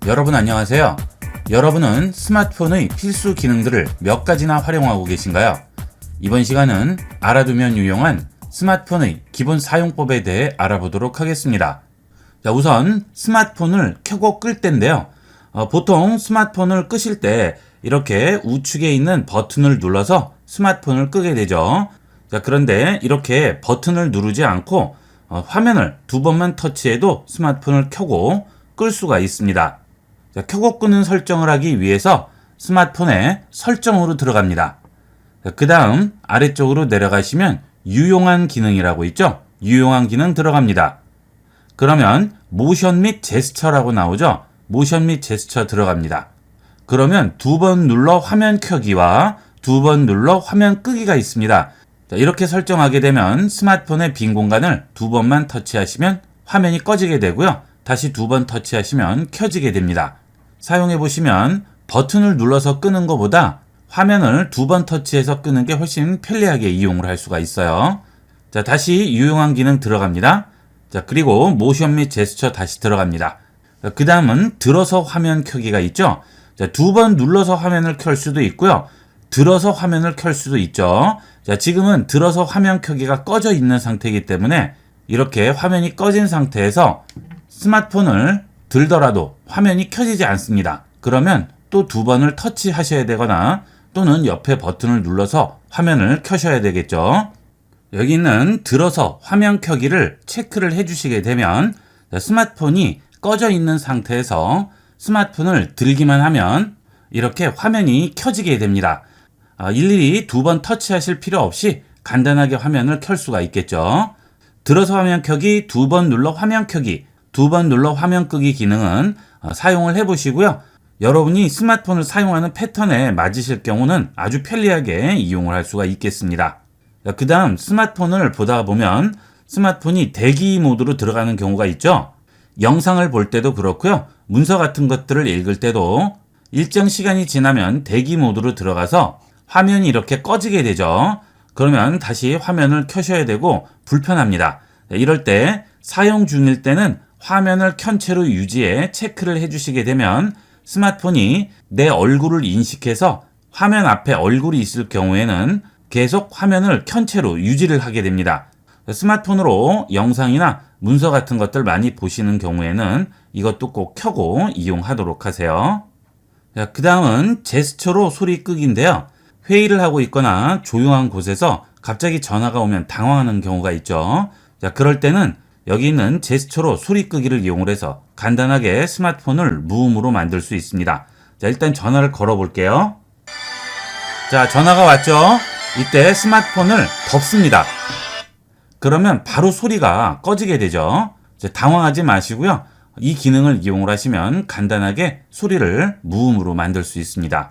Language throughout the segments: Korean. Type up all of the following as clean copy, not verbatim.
여러분 안녕하세요. 여러분은 스마트폰의 필수 기능들을 몇 가지나 활용하고 계신가요? 이번 시간은 알아두면 유용한 스마트폰의 기본 사용법에 대해 알아보도록 하겠습니다. 자, 우선 스마트폰을 켜고 끌 때인데요. 보통 스마트폰을 끄실 때 이렇게 우측에 있는 버튼을 눌러서 스마트폰을 끄게 되죠. 자, 그런데 이렇게 버튼을 누르지 않고 화면을 두 번만 터치해도 스마트폰을 켜고 끌 수가 있습니다. 자, 켜고 끄는 설정을 하기 위해서 스마트폰에 설정으로 들어갑니다. 그 다음 아래쪽으로 내려가시면 유용한 기능이라고 있죠. 유용한 기능 들어갑니다. 그러면 모션 및 제스처라고 나오죠. 모션 및 제스처 들어갑니다. 그러면 두 번 눌러 화면 켜기와 두 번 눌러 화면 끄기가 있습니다. 자, 이렇게 설정하게 되면 스마트폰의 빈 공간을 두 번만 터치하시면 화면이 꺼지게 되고요. 다시 두 번 터치하시면 켜지게 됩니다. 사용해 보시면 버튼을 눌러서 끄는 것보다 화면을 두 번 터치해서 끄는 게 훨씬 편리하게 이용을 할 수가 있어요. 자, 다시 유용한 기능 들어갑니다. 자, 그리고 모션 및 제스처 다시 들어갑니다. 그 다음은 들어서 화면 켜기가 있죠. 자, 두 번 눌러서 화면을 켤 수도 있고요. 들어서 화면을 켤 수도 있죠. 자, 지금은 들어서 화면 켜기가 꺼져 있는 상태이기 때문에 이렇게 화면이 꺼진 상태에서 스마트폰을 들더라도 화면이 켜지지 않습니다. 그러면 또 두 번을 터치하셔야 되거나 또는 옆에 버튼을 눌러서 화면을 켜셔야 되겠죠. 여기 있는 들어서 화면 켜기를 체크를 해주시게 되면 스마트폰이 꺼져 있는 상태에서 스마트폰을 들기만 하면 이렇게 화면이 켜지게 됩니다. 일일이 두 번 터치하실 필요 없이 간단하게 화면을 켤 수가 있겠죠. 들어서 화면 켜기, 두 번 눌러 화면 켜기, 두 번 눌러 화면 끄기 기능은 사용을 해보시고요. 여러분이 스마트폰을 사용하는 패턴에 맞으실 경우는 아주 편리하게 이용을 할 수가 있겠습니다. 그 다음 스마트폰을 보다 보면 스마트폰이 대기 모드로 들어가는 경우가 있죠. 영상을 볼 때도 그렇고요. 문서 같은 것들을 읽을 때도 일정 시간이 지나면 대기 모드로 들어가서 화면이 이렇게 꺼지게 되죠. 그러면 다시 화면을 켜셔야 되고 불편합니다. 이럴 때 사용 중일 때는 화면을 켠 채로 유지해 체크를 해주시게 되면 스마트폰이 내 얼굴을 인식해서 화면 앞에 얼굴이 있을 경우에는 계속 화면을 켠 채로 유지를 하게 됩니다. 스마트폰으로 영상이나 문서 같은 것들 많이 보시는 경우에는 이것도 꼭 켜고 이용하도록 하세요. 그 다음은 제스처로 소리 끄기인데요. 회의를 하고 있거나 조용한 곳에서 갑자기 전화가 오면 당황하는 경우가 있죠. 자, 그럴 때는 여기 있는 제스처로 소리 끄기를 이용을 해서 간단하게 스마트폰을 무음으로 만들 수 있습니다. 자, 일단 전화를 걸어 볼게요. 자, 전화가 왔죠? 이때 스마트폰을 덮습니다. 그러면 바로 소리가 꺼지게 되죠. 자, 당황하지 마시고요. 이 기능을 이용을 하시면 간단하게 소리를 무음으로 만들 수 있습니다.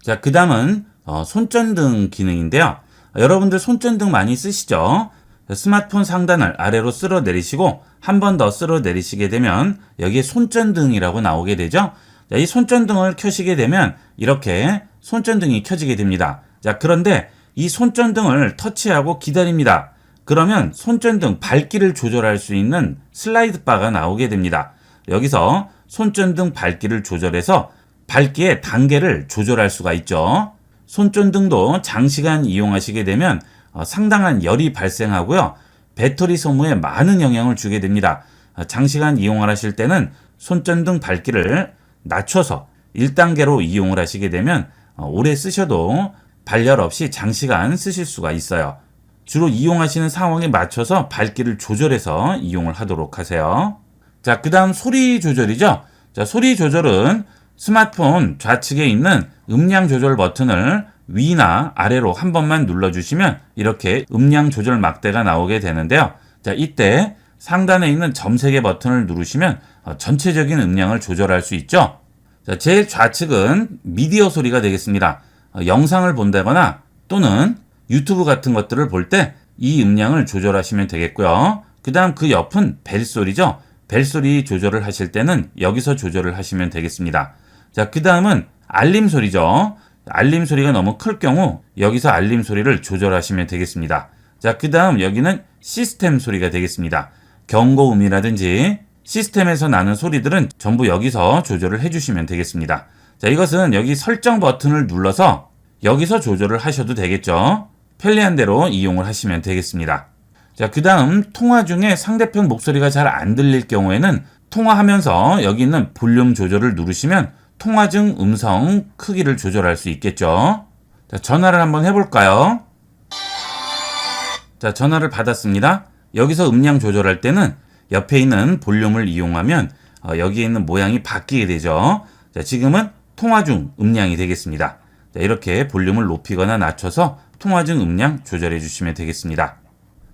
자, 그 다음은 손전등 기능인데요. 여러분들 손전등 많이 쓰시죠? 스마트폰 상단을 아래로 쓸어 내리시고 한 번 더 쓸어 내리시게 되면 여기에 손전등이라고 나오게 되죠. 자, 이 손전등을 켜시게 되면 이렇게 손전등이 켜지게 됩니다. 자, 그런데 이 손전등을 터치하고 기다립니다. 그러면 손전등 밝기를 조절할 수 있는 슬라이드 바가 나오게 됩니다. 여기서 손전등 밝기를 조절해서 밝기의 단계를 조절할 수가 있죠. 손전등도 장시간 이용하시게 되면 상당한 열이 발생하고요. 배터리 소모에 많은 영향을 주게 됩니다. 장시간 이용을 하실 때는 손전등 밝기를 낮춰서 1단계로 이용을 하시게 되면 오래 쓰셔도 발열 없이 장시간 쓰실 수가 있어요. 주로 이용하시는 상황에 맞춰서 밝기를 조절해서 이용을 하도록 하세요. 자, 그 다음 소리 조절이죠. 자, 소리 조절은 스마트폰 좌측에 있는 음량 조절 버튼을 위나 아래로 한 번만 눌러주시면 이렇게 음량 조절 막대가 나오게 되는데요. 자, 이때 상단에 있는 점 3개 버튼을 누르시면 전체적인 음량을 조절할 수 있죠. 자, 제일 좌측은 미디어 소리가 되겠습니다. 영상을 본다거나 또는 유튜브 같은 것들을 볼 때 이 음량을 조절하시면 되겠고요. 그 다음 그 옆은 벨소리죠. 벨소리 조절을 하실 때는 여기서 조절을 하시면 되겠습니다. 자, 그 다음은 알림 소리죠. 알림 소리가 너무 클 경우 여기서 알림 소리를 조절하시면 되겠습니다. 자, 그 다음 여기는 시스템 소리가 되겠습니다. 경고음이라든지 시스템에서 나는 소리들은 전부 여기서 조절을 해주시면 되겠습니다. 자, 이것은 여기 설정 버튼을 눌러서 여기서 조절을 하셔도 되겠죠. 편리한 대로 이용을 하시면 되겠습니다. 자, 그 다음 통화 중에 상대편 목소리가 잘 안 들릴 경우에는 통화하면서 여기 있는 볼륨 조절을 누르시면 통화 중 음성 크기를 조절할 수 있겠죠. 자, 전화를 한번 해볼까요? 자, 전화를 받았습니다. 여기서 음량 조절할 때는 옆에 있는 볼륨을 이용하면 여기에 있는 모양이 바뀌게 되죠. 자, 지금은 통화 중 음량이 되겠습니다. 자, 이렇게 볼륨을 높이거나 낮춰서 통화 중 음량 조절해 주시면 되겠습니다.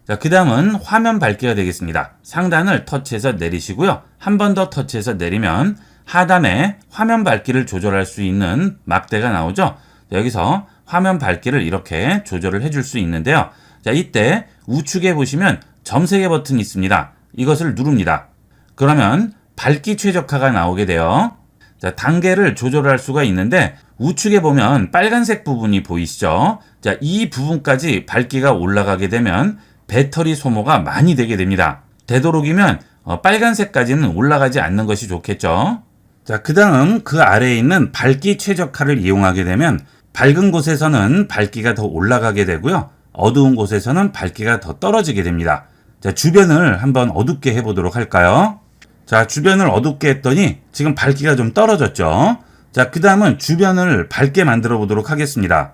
자, 그 다음은 화면 밝기가 되겠습니다. 상단을 터치해서 내리시고요. 한 번 더 터치해서 내리면 하단에 화면 밝기를 조절할 수 있는 막대가 나오죠. 자, 여기서 화면 밝기를 이렇게 조절을 해줄 수 있는데요. 자, 이때 우측에 보시면 점세개 버튼이 있습니다. 이것을 누릅니다. 그러면 밝기 최적화가 나오게 돼요. 자, 단계를 조절할 수가 있는데 우측에 보면 빨간색 부분이 보이시죠? 자, 이 부분까지 밝기가 올라가게 되면 배터리 소모가 많이 되게 됩니다. 되도록이면 빨간색까지는 올라가지 않는 것이 좋겠죠. 자, 그 다음 그 아래에 있는 밝기 최적화를 이용하게 되면 밝은 곳에서는 밝기가 더 올라가게 되고요. 어두운 곳에서는 밝기가 더 떨어지게 됩니다. 자, 주변을 한번 어둡게 해보도록 할까요? 자, 주변을 어둡게 했더니 지금 밝기가 좀 떨어졌죠. 자, 그 다음은 주변을 밝게 만들어 보도록 하겠습니다.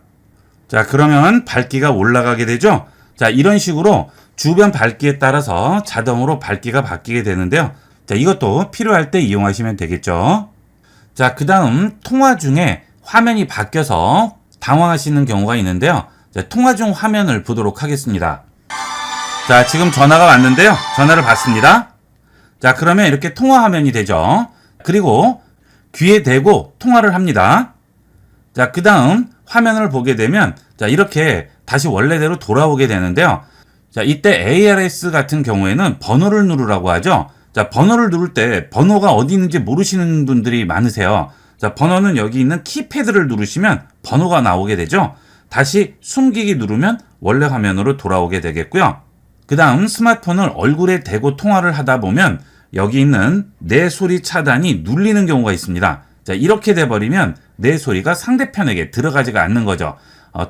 자, 그러면 밝기가 올라가게 되죠. 자, 이런 식으로 주변 밝기에 따라서 자동으로 밝기가 바뀌게 되는데요. 자, 이것도 필요할 때 이용하시면 되겠죠. 자, 그 다음 통화 중에 화면이 바뀌어서 당황하시는 경우가 있는데요. 자, 통화 중 화면을 보도록 하겠습니다. 자, 지금 전화가 왔는데요. 전화를 받습니다. 자, 그러면 이렇게 통화 화면이 되죠. 그리고 귀에 대고 통화를 합니다. 자, 그 다음 화면을 보게 되면 자, 이렇게 다시 원래대로 돌아오게 되는데요. 자, 이때 ARS 같은 경우에는 번호를 누르라고 하죠. 자, 번호를 누를 때 번호가 어디 있는지 모르시는 분들이 많으세요. 자, 번호는 여기 있는 키패드를 누르시면 번호가 나오게 되죠. 다시 숨기기 누르면 원래 화면으로 돌아오게 되겠고요. 그 다음 스마트폰을 얼굴에 대고 통화를 하다 보면 여기 있는 내 소리 차단이 눌리는 경우가 있습니다. 자, 이렇게 돼버리면 내 소리가 상대편에게 들어가지가 않는 거죠.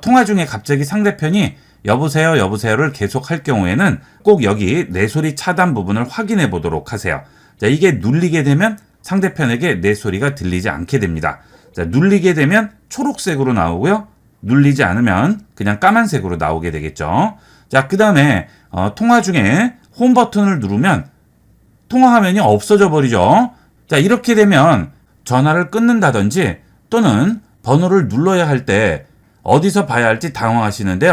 통화 중에 갑자기 상대편이 여보세요, 여보세요를 계속 할 경우에는 꼭 여기 내 소리 차단 부분을 확인해 보도록 하세요. 자, 이게 눌리게 되면 상대편에게 내 소리가 들리지 않게 됩니다. 자, 눌리게 되면 초록색으로 나오고요. 눌리지 않으면 그냥 까만색으로 나오게 되겠죠. 자, 그 다음에 통화 중에 홈 버튼을 누르면 통화 화면이 없어져 버리죠. 자, 이렇게 되면 전화를 끊는다든지 또는 번호를 눌러야 할 때 어디서 봐야 할지 당황하시는데요.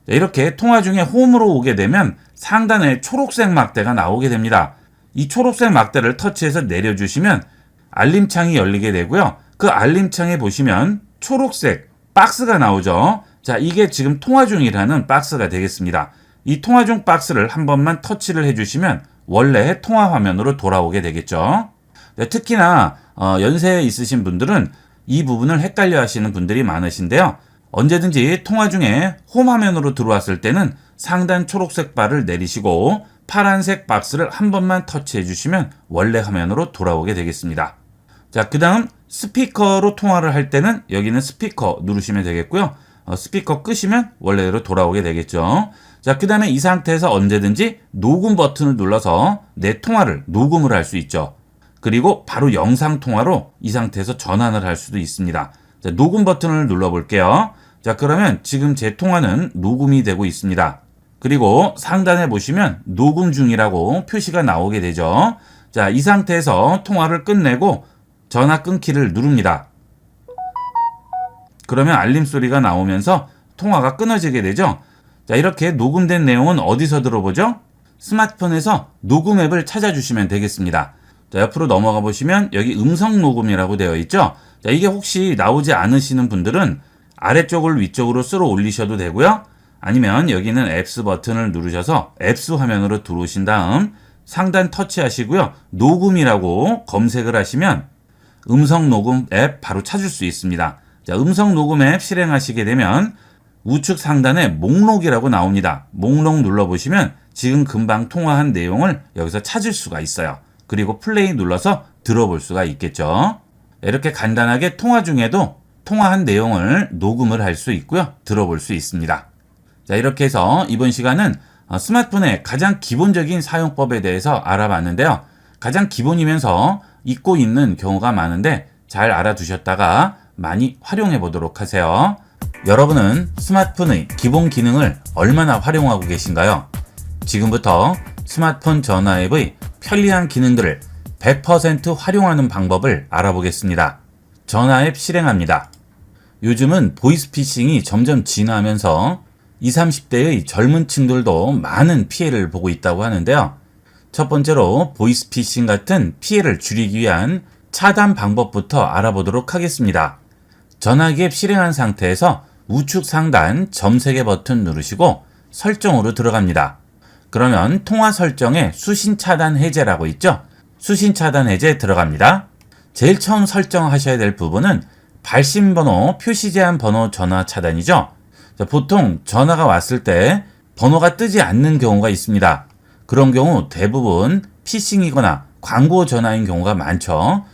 자, 이렇게 통화 중에 홈으로 오게 되면 상단에 초록색 막대가 나오게 됩니다. 이 초록색 막대를 터치해서 내려주시면 알림창이 열리게 되고요. 그 알림창에 보시면 초록색 박스가 나오죠. 자, 이게 지금 통화 중이라는 박스가 되겠습니다. 이 통화 중 박스를 한 번만 터치를 해주시면 원래 통화 화면으로 돌아오게 되겠죠. 네, 특히나 연세에 있으신 분들은 이 부분을 헷갈려 하시는 분들이 많으신데요. 언제든지 통화 중에 홈 화면으로 들어왔을 때는 상단 초록색 바를 내리시고 파란색 박스를 한 번만 터치해 주시면 원래 화면으로 돌아오게 되겠습니다. 자, 그 다음 스피커로 통화를 할 때는 여기는 스피커 누르시면 되겠고요. 스피커 끄시면 원래대로 돌아오게 되겠죠. 자, 그 다음에 이 상태에서 언제든지 녹음 버튼을 눌러서 내 통화를 녹음을 할 수 있죠. 그리고 바로 영상 통화로 이 상태에서 전환을 할 수도 있습니다. 자, 녹음 버튼을 눌러볼게요. 자, 그러면 지금 제 통화는 녹음이 되고 있습니다. 그리고 상단에 보시면 녹음 중이라고 표시가 나오게 되죠. 자, 이 상태에서 통화를 끝내고 전화 끊기를 누릅니다. 그러면 알림 소리가 나오면서 통화가 끊어지게 되죠. 자, 이렇게 녹음된 내용은 어디서 들어보죠? 스마트폰에서 녹음 앱을 찾아주시면 되겠습니다. 자, 옆으로 넘어가 보시면 여기 음성 녹음이라고 되어 있죠. 자, 이게 혹시 나오지 않으시는 분들은 아래쪽을 위쪽으로 쓸어 올리셔도 되고요. 아니면 여기는 앱스 버튼을 누르셔서 앱스 화면으로 들어오신 다음 상단 터치하시고요. 녹음이라고 검색을 하시면 음성 녹음 앱 바로 찾을 수 있습니다. 자, 음성 녹음 앱 실행하시게 되면 우측 상단에 목록이라고 나옵니다. 목록 눌러보시면 지금 금방 통화한 내용을 여기서 찾을 수가 있어요. 그리고 플레이 눌러서 들어볼 수가 있겠죠. 이렇게 간단하게 통화 중에도 통화한 내용을 녹음을 할 수 있고요. 들어볼 수 있습니다. 자, 이렇게 해서 이번 시간은 스마트폰의 가장 기본적인 사용법에 대해서 알아봤는데요. 가장 기본이면서 잊고 있는 경우가 많은데 잘 알아두셨다가 많이 활용해 보도록 하세요. 여러분은 스마트폰의 기본 기능을 얼마나 활용하고 계신가요? 지금부터 스마트폰 전화 앱의 편리한 기능들을 100% 활용하는 방법을 알아보겠습니다. 전화 앱 실행합니다. 요즘은 보이스피싱이 점점 진화하면서 20, 30대의 젊은 층들도 많은 피해를 보고 있다고 하는데요. 첫 번째로 보이스피싱 같은 피해를 줄이기 위한 차단 방법부터 알아보도록 하겠습니다. 전화기 앱 실행한 상태에서 우측 상단 점색의 버튼 누르시고 설정으로 들어갑니다. 그러면 통화 설정에 수신 차단 해제라고 있죠? 수신 차단 해제 들어갑니다. 제일 처음 설정하셔야 될 부분은 발신 번호 표시 제한 번호 전화 차단이죠. 보통 전화가 왔을 때 번호가 뜨지 않는 경우가 있습니다. 그런 경우 대부분 피싱이거나 광고 전화인 경우가 많죠.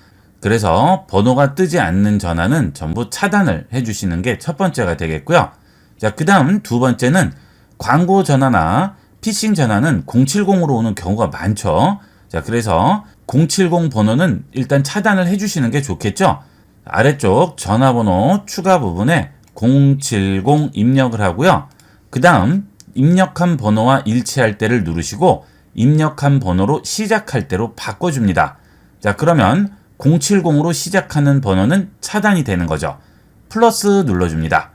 그래서 번호가 뜨지 않는 전화는 전부 차단을 해주시는 게 첫 번째가 되겠고요. 자, 그 다음 두 번째는 광고 전화나 피싱 전화는 070으로 오는 경우가 많죠. 자, 그래서 070 번호는 일단 차단을 해주시는 게 좋겠죠. 아래쪽 전화번호 추가 부분에 070 입력을 하고요. 그 다음 입력한 번호와 일치할 때를 누르시고 입력한 번호로 시작할 때로 바꿔줍니다. 자, 그러면 070으로 시작하는 번호는 차단이 되는 거죠. 플러스 눌러줍니다.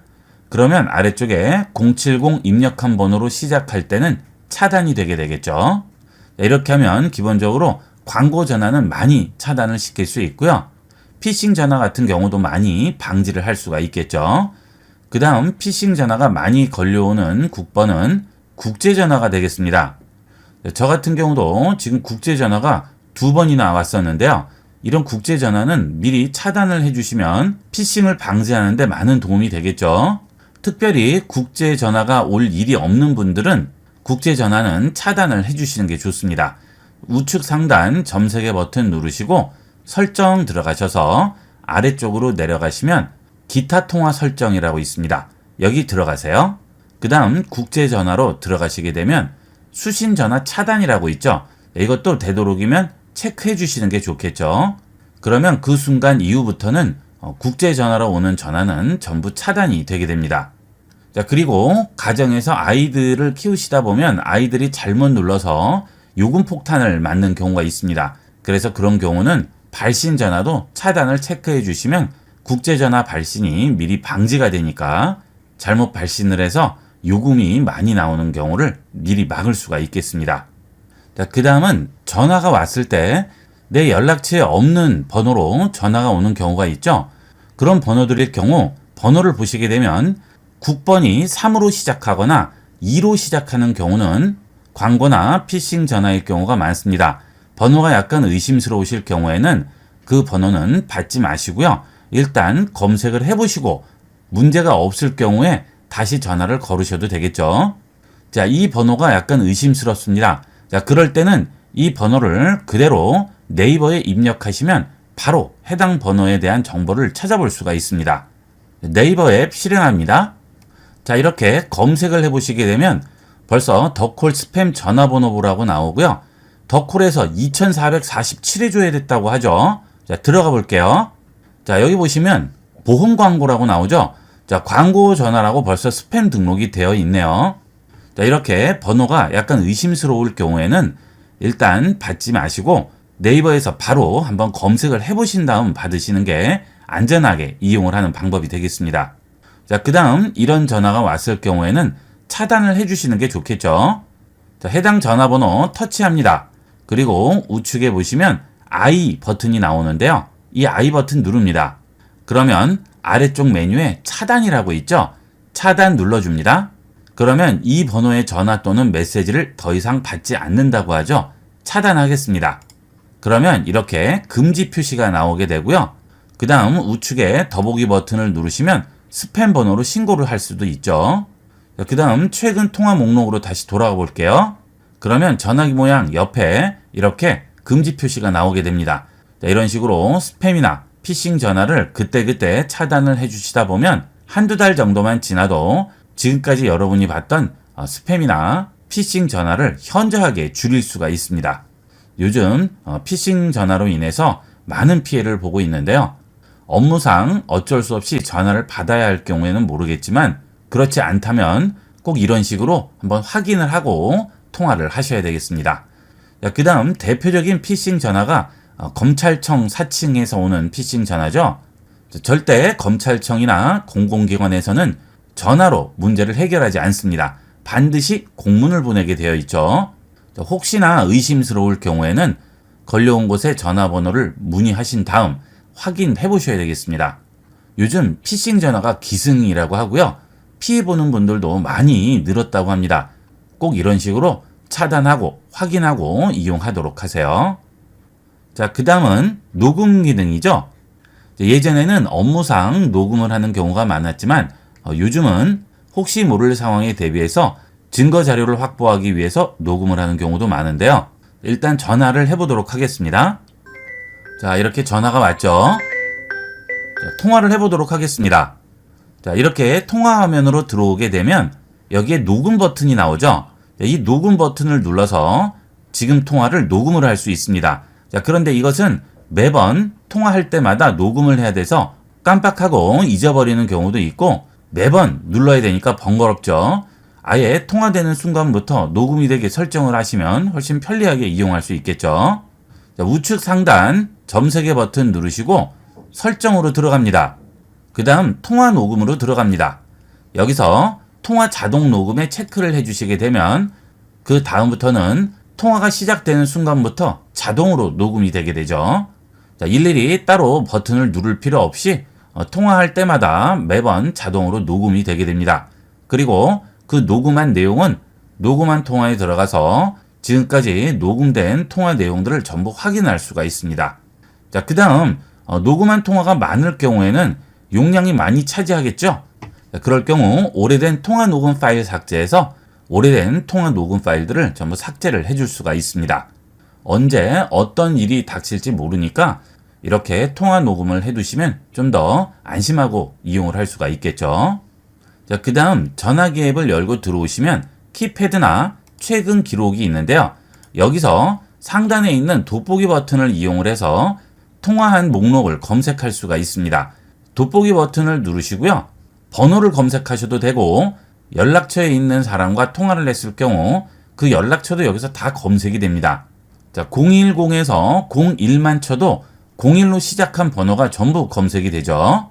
그러면 아래쪽에 070 입력한 번호로 시작할 때는 차단이 되게 되겠죠. 이렇게 하면 기본적으로 광고 전화는 많이 차단을 시킬 수 있고요. 피싱 전화 같은 경우도 많이 방지를 할 수가 있겠죠. 그 다음 피싱 전화가 많이 걸려오는 국번은 국제 전화가 되겠습니다. 저 같은 경우도 지금 국제 전화가 2번이나 왔었는데요. 이런 국제 전화는 미리 차단을 해주시면 피싱을 방지하는 데 많은 도움이 되겠죠. 특별히 국제 전화가 올 일이 없는 분들은 국제 전화는 차단을 해주시는 게 좋습니다. 우측 상단 점색의 버튼 누르시고 설정 들어가셔서 아래쪽으로 내려가시면 기타 통화 설정이라고 있습니다. 여기 들어가세요. 그 다음 국제 전화로 들어가시게 되면 수신 전화 차단이라고 있죠. 이것도 되도록이면 체크해 주시는 게 좋겠죠. 그러면 그 순간 이후부터는 국제 전화로 오는 전화는 전부 차단이 되게 됩니다. 자, 그리고 가정에서 아이들을 키우시다 보면 아이들이 잘못 눌러서 요금 폭탄을 맞는 경우가 있습니다. 그래서 그런 경우는 발신 전화도 차단을 체크해 주시면 국제 전화 발신이 미리 방지가 되니까 잘못 발신을 해서 요금이 많이 나오는 경우를 미리 막을 수가 있겠습니다. 자, 그 다음은 전화가 왔을 때 내 연락처에 없는 번호로 전화가 오는 경우가 있죠. 그런 번호들일 경우 번호를 보시게 되면 국번이 3으로 시작하거나 2로 시작하는 경우는 광고나 피싱 전화일 경우가 많습니다. 번호가 약간 의심스러우실 경우에는 그 번호는 받지 마시고요. 일단 검색을 해보시고 문제가 없을 경우에 다시 전화를 걸으셔도 되겠죠. 자, 이 번호가 약간 의심스럽습니다. 자, 그럴 때는 이 번호를 그대로 네이버에 입력하시면 바로 해당 번호에 대한 정보를 찾아볼 수가 있습니다. 네이버 앱 실행합니다. 자, 이렇게 검색을 해보시게 되면 벌써 더콜 스팸 전화번호부라고 나오고요. 더콜에서 2447회 조회됐다고 하죠. 자, 들어가 볼게요. 자, 여기 보시면 보험 광고라고 나오죠. 자, 광고 전화라고 벌써 스팸 등록이 되어 있네요. 자, 이렇게 번호가 약간 의심스러울 경우에는 일단 받지 마시고 네이버에서 바로 한번 검색을 해보신 다음 받으시는 게 안전하게 이용을 하는 방법이 되겠습니다. 자, 그 다음 이런 전화가 왔을 경우에는 차단을 해주시는 게 좋겠죠. 자, 해당 전화번호 터치합니다. 그리고 우측에 보시면 I 버튼이 나오는데요. 이 I 버튼 누릅니다. 그러면 아래쪽 메뉴에 차단이라고 있죠. 차단 눌러줍니다. 그러면 이 번호의 전화 또는 메시지를 더 이상 받지 않는다고 하죠. 차단하겠습니다. 그러면 이렇게 금지 표시가 나오게 되고요. 그 다음 우측에 더보기 버튼을 누르시면 스팸 번호로 신고를 할 수도 있죠. 그 다음 최근 통화 목록으로 다시 돌아가 볼게요. 그러면 전화기 모양 옆에 이렇게 금지 표시가 나오게 됩니다. 자, 이런 식으로 스팸이나 피싱 전화를 그때그때 차단을 해주시다 보면 한두 달 정도만 지나도 지금까지 여러분이 봤던 스팸이나 피싱 전화를 현저하게 줄일 수가 있습니다. 요즘 피싱 전화로 인해서 많은 피해를 보고 있는데요. 업무상 어쩔 수 없이 전화를 받아야 할 경우에는 모르겠지만 그렇지 않다면 꼭 이런 식으로 한번 확인을 하고 통화를 하셔야 되겠습니다. 그 다음 대표적인 피싱 전화가 검찰청 사칭에서 오는 피싱 전화죠. 절대 검찰청이나 공공기관에서는 전화로 문제를 해결하지 않습니다. 반드시 공문을 보내게 되어 있죠. 혹시나 의심스러울 경우에는 걸려온 곳에 전화번호를 문의하신 다음 확인해 보셔야 되겠습니다. 요즘 피싱 전화가 기승이라고 하고요. 피해보는 분들도 많이 늘었다고 합니다. 꼭 이런 식으로 차단하고 확인하고 이용하도록 하세요. 자, 그 다음은 녹음 기능이죠. 예전에는 업무상 녹음을 하는 경우가 많았지만 요즘은 혹시 모를 상황에 대비해서 증거 자료를 확보하기 위해서 녹음을 하는 경우도 많은데요. 일단 전화를 해보도록 하겠습니다. 자, 이렇게 전화가 왔죠. 자, 통화를 해보도록 하겠습니다. 자, 이렇게 통화 화면으로 들어오게 되면 여기에 녹음 버튼이 나오죠. 이 녹음 버튼을 눌러서 지금 통화를 녹음을 할 수 있습니다. 자, 그런데 이것은 매번 통화할 때마다 녹음을 해야 돼서 깜빡하고 잊어버리는 경우도 있고 매번 눌러야 되니까 번거롭죠. 아예 통화되는 순간부터 녹음이 되게 설정을 하시면 훨씬 편리하게 이용할 수 있겠죠. 자, 우측 상단 점 3개 버튼 누르시고 설정으로 들어갑니다. 그 다음 통화 녹음으로 들어갑니다. 여기서 통화 자동 녹음에 체크를 해주시게 되면 그 다음부터는 통화가 시작되는 순간부터 자동으로 녹음이 되게 되죠. 자, 일일이 따로 버튼을 누를 필요 없이 통화할 때마다 매번 자동으로 녹음이 되게 됩니다. 그리고 그 녹음한 내용은 녹음한 통화에 들어가서 지금까지 녹음된 통화 내용들을 전부 확인할 수가 있습니다. 자, 그 다음 녹음한 통화가 많을 경우에는 용량이 많이 차지하겠죠. 자, 그럴 경우 오래된 통화 녹음 파일 삭제해서 오래된 통화 녹음 파일들을 전부 삭제를 해줄 수가 있습니다. 언제 어떤 일이 닥칠지 모르니까 이렇게 통화 녹음을 해두시면 좀 더 안심하고 이용을 할 수가 있겠죠. 자, 그 다음 전화기 앱을 열고 들어오시면 키패드나 최근 기록이 있는데요. 여기서 상단에 있는 돋보기 버튼을 이용을 해서 통화한 목록을 검색할 수가 있습니다. 돋보기 버튼을 누르시고요. 번호를 검색하셔도 되고 연락처에 있는 사람과 통화를 했을 경우 그 연락처도 여기서 다 검색이 됩니다. 자, 010에서 01만 쳐도 01로 시작한 번호가 전부 검색이 되죠.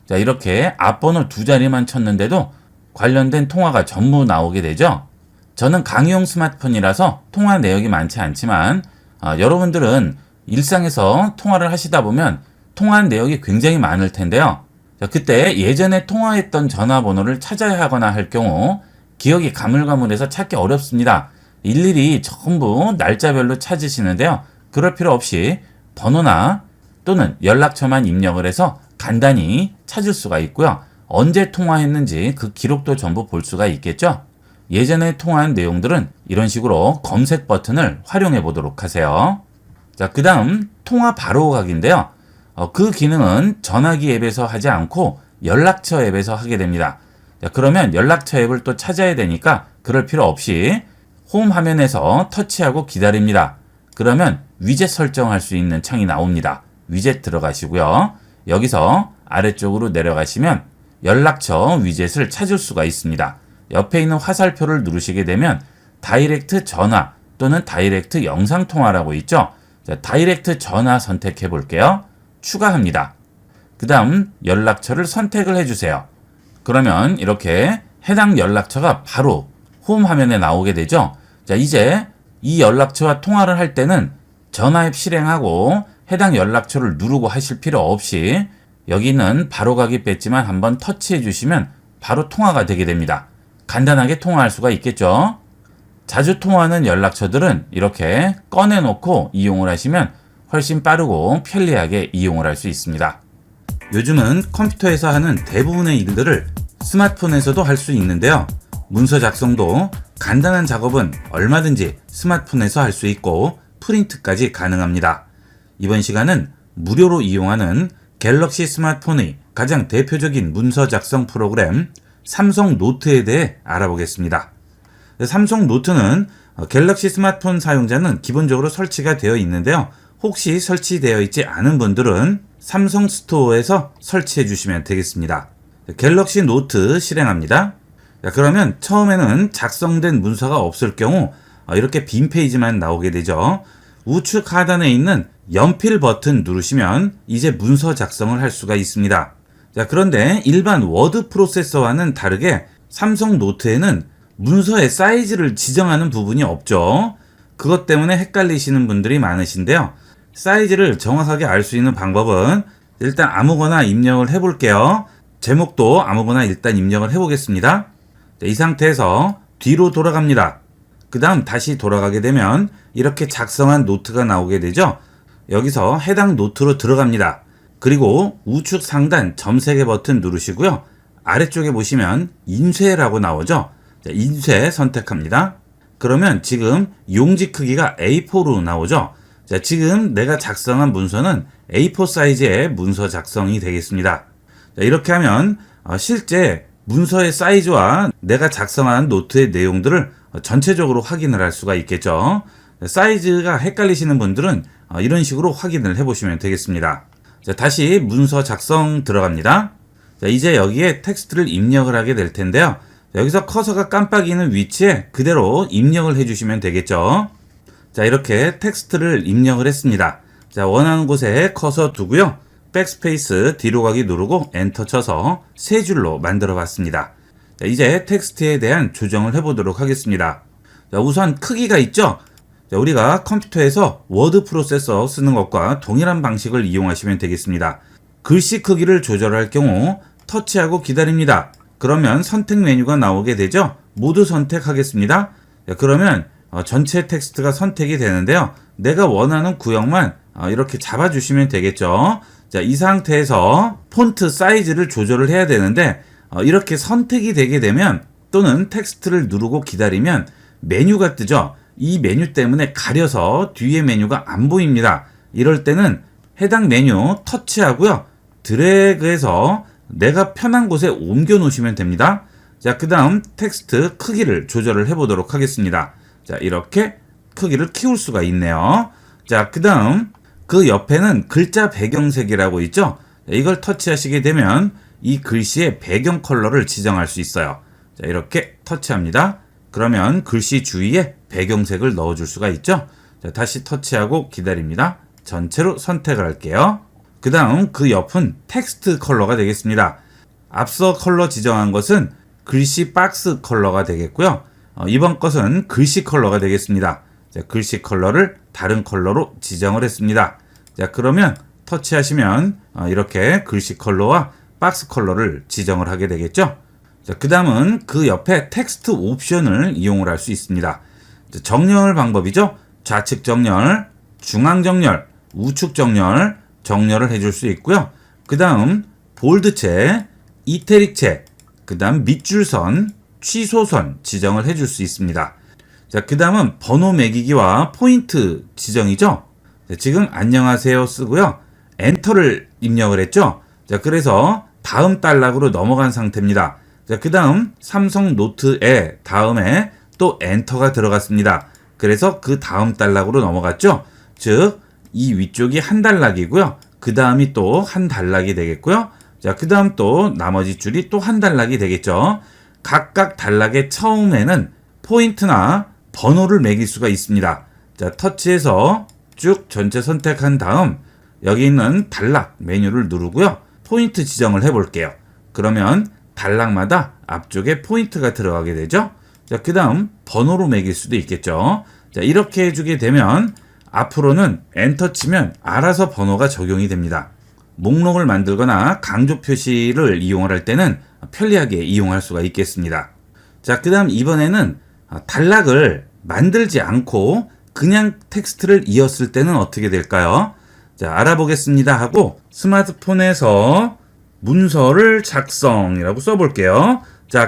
자, 이렇게 앞번호 2자리만 쳤는데도 관련된 통화가 전부 나오게 되죠. 저는 강의용 스마트폰이라서 통화 내역이 많지 않지만 여러분들은 일상에서 통화를 하시다 보면 통화한 내역이 굉장히 많을 텐데요. 자, 그때 예전에 통화했던 전화번호를 찾아야 하거나 할 경우 기억이 가물가물해서 찾기 어렵습니다. 일일이 전부 날짜별로 찾으시는데요. 그럴 필요 없이 번호나 또는 연락처만 입력을 해서 간단히 찾을 수가 있고요. 언제 통화했는지 그 기록도 전부 볼 수가 있겠죠. 예전에 통화한 내용들은 이런 식으로 검색 버튼을 활용해 보도록 하세요. 자, 그 다음 통화 바로 가기인데요. 그 기능은 전화기 앱에서 하지 않고 연락처 앱에서 하게 됩니다. 자, 그러면 연락처 앱을 또 찾아야 되니까 그럴 필요 없이 홈 화면에서 터치하고 기다립니다. 그러면 위젯 설정할 수 있는 창이 나옵니다. 위젯 들어가시고요. 여기서 아래쪽으로 내려가시면 연락처 위젯을 찾을 수가 있습니다. 옆에 있는 화살표를 누르시게 되면 다이렉트 전화 또는 다이렉트 영상 통화라고 있죠. 자, 다이렉트 전화 선택해 볼게요. 추가합니다. 그 다음 연락처를 선택을 해주세요. 그러면 이렇게 해당 연락처가 바로 홈 화면에 나오게 되죠. 자, 이제 이 연락처와 통화를 할 때는 전화 앱 실행하고 해당 연락처를 누르고 하실 필요 없이 여기 있는 바로가기 배지만 한번 터치해 주시면 바로 통화가 되게 됩니다. 간단하게 통화할 수가 있겠죠. 자주 통화하는 연락처들은 이렇게 꺼내놓고 이용을 하시면 훨씬 빠르고 편리하게 이용을 할 수 있습니다. 요즘은 컴퓨터에서 하는 대부분의 일들을 스마트폰에서도 할 수 있는데요. 문서 작성도 간단한 작업은 얼마든지 스마트폰에서 할 수 있고 프린트까지 가능합니다. 이번 시간은 무료로 이용하는 갤럭시 스마트폰의 가장 대표적인 문서 작성 프로그램 삼성 노트에 대해 알아보겠습니다. 삼성 노트는 갤럭시 스마트폰 사용자는 기본적으로 설치가 되어 있는데요. 혹시 설치되어 있지 않은 분들은 삼성 스토어에서 설치해 주시면 되겠습니다. 갤럭시 노트 실행합니다. 그러면 처음에는 작성된 문서가 없을 경우 이렇게 빈 페이지만 나오게 되죠. 우측 하단에 있는 연필 버튼 누르시면 이제 문서 작성을 할 수가 있습니다. 그런데 일반 워드 프로세서와는 다르게 삼성 노트에는 문서의 사이즈를 지정하는 부분이 없죠. 그것 때문에 헷갈리시는 분들이 많으신데요. 사이즈를 정확하게 알 수 있는 방법은 일단 아무거나 입력을 해볼게요. 제목도 아무거나 일단 입력을 해보겠습니다. 이 상태에서 뒤로 돌아갑니다. 그 다음 다시 돌아가게 되면 이렇게 작성한 노트가 나오게 되죠. 여기서 해당 노트로 들어갑니다. 그리고 우측 상단 점 3개 버튼 누르시고요. 아래쪽에 보시면 인쇄라고 나오죠. 인쇄 선택합니다. 그러면 지금 용지 크기가 A4로 나오죠. 지금 내가 작성한 문서는 A4 사이즈의 문서 작성이 되겠습니다. 이렇게 하면 실제 문서의 사이즈와 내가 작성한 노트의 내용들을 전체적으로 확인을 할 수가 있겠죠. 사이즈가 헷갈리시는 분들은 이런 식으로 확인을 해보시면 되겠습니다. 다시 문서 작성 들어갑니다. 이제 여기에 텍스트를 입력을 하게 될 텐데요. 여기서 커서가 깜빡이는 위치에 그대로 입력을 해주시면 되겠죠. 이렇게 텍스트를 입력을 했습니다. 원하는 곳에 커서 두고요. 백스페이스 뒤로 가기 누르고 엔터 쳐서 세 줄로 만들어 봤습니다. 이제 텍스트에 대한 조정을 해보도록 하겠습니다. 우선 크기가 있죠. 우리가 컴퓨터에서 워드 프로세서 쓰는 것과 동일한 방식을 이용하시면 되겠습니다. 글씨 크기를 조절할 경우 터치하고 기다립니다. 그러면 선택 메뉴가 나오게 되죠. 모두 선택하겠습니다. 그러면 전체 텍스트가 선택이 되는데요. 내가 원하는 구역만 이렇게 잡아주시면 되겠죠. 이 상태에서 폰트 사이즈를 조절을 해야 되는데 이렇게 선택이 되게 되면 또는 텍스트를 누르고 기다리면 메뉴가 뜨죠. 이 메뉴 때문에 가려서 뒤에 메뉴가 안 보입니다. 이럴 때는 해당 메뉴 터치하고요. 드래그해서 내가 편한 곳에 옮겨 놓으시면 됩니다. 그 다음 텍스트 크기를 조절을 해보도록 하겠습니다. 이렇게 크기를 키울 수가 있네요. 그 다음 그 옆에는 글자 배경색이라고 있죠. 이걸 터치하시게 되면 이 글씨의 배경 컬러를 지정할 수 있어요. 이렇게 터치합니다. 그러면 글씨 주위에 배경색을 넣어줄 수가 있죠. 다시 터치하고 기다립니다. 전체로 선택을 할게요. 그 다음 그 옆은 텍스트 컬러가 되겠습니다. 앞서 컬러 지정한 것은 글씨 박스 컬러가 되겠고요. 이번 것은 글씨 컬러가 되겠습니다. 글씨 컬러를 다른 컬러로 지정을 했습니다. 그러면 터치하시면 이렇게 글씨 컬러와 박스 컬러를 지정을 하게 되겠죠. 그 다음은 그 옆에 텍스트 옵션을 이용을 할 수 있습니다. 정렬 방법이죠. 좌측 정렬, 중앙 정렬, 우측 정렬, 정렬을 해줄 수 있고요. 그 다음 볼드체, 이태릭체, 그 다음 밑줄선, 취소선 지정을 해줄 수 있습니다. 그 다음은 번호 매기기와 포인트 지정이죠. 지금 안녕하세요 쓰고요. 엔터를 입력을 했죠. 그래서 다음 단락으로 넘어간 상태입니다. 그 다음 삼성 노트에 다음에 또 엔터가 들어갔습니다. 그래서 그 다음 단락으로 넘어갔죠. 즉 이 위쪽이 한 단락이고요. 그 다음이 또 한 단락이 되겠고요. 그 다음 또 나머지 줄이 또 한 단락이 되겠죠. 각각 단락의 처음에는 포인트나 번호를 매길 수가 있습니다. 터치해서 쭉 전체 선택한 다음 여기 있는 단락 메뉴를 누르고요. 포인트 지정을 해볼게요. 그러면 단락마다 앞쪽에 포인트가 들어가게 되죠. 그 다음 번호로 매길 수도 있겠죠. 이렇게 해주게 되면 앞으로는 엔터 치면 알아서 번호가 적용이 됩니다. 목록을 만들거나 강조 표시를 이용할 때는 편리하게 이용할 수가 있겠습니다. 그 다음 이번에는 단락을 만들지 않고 그냥 텍스트를 이었을 때는 어떻게 될까요? 알아보겠습니다 하고 스마트폰에서 문서를 작성이라고 써볼게요.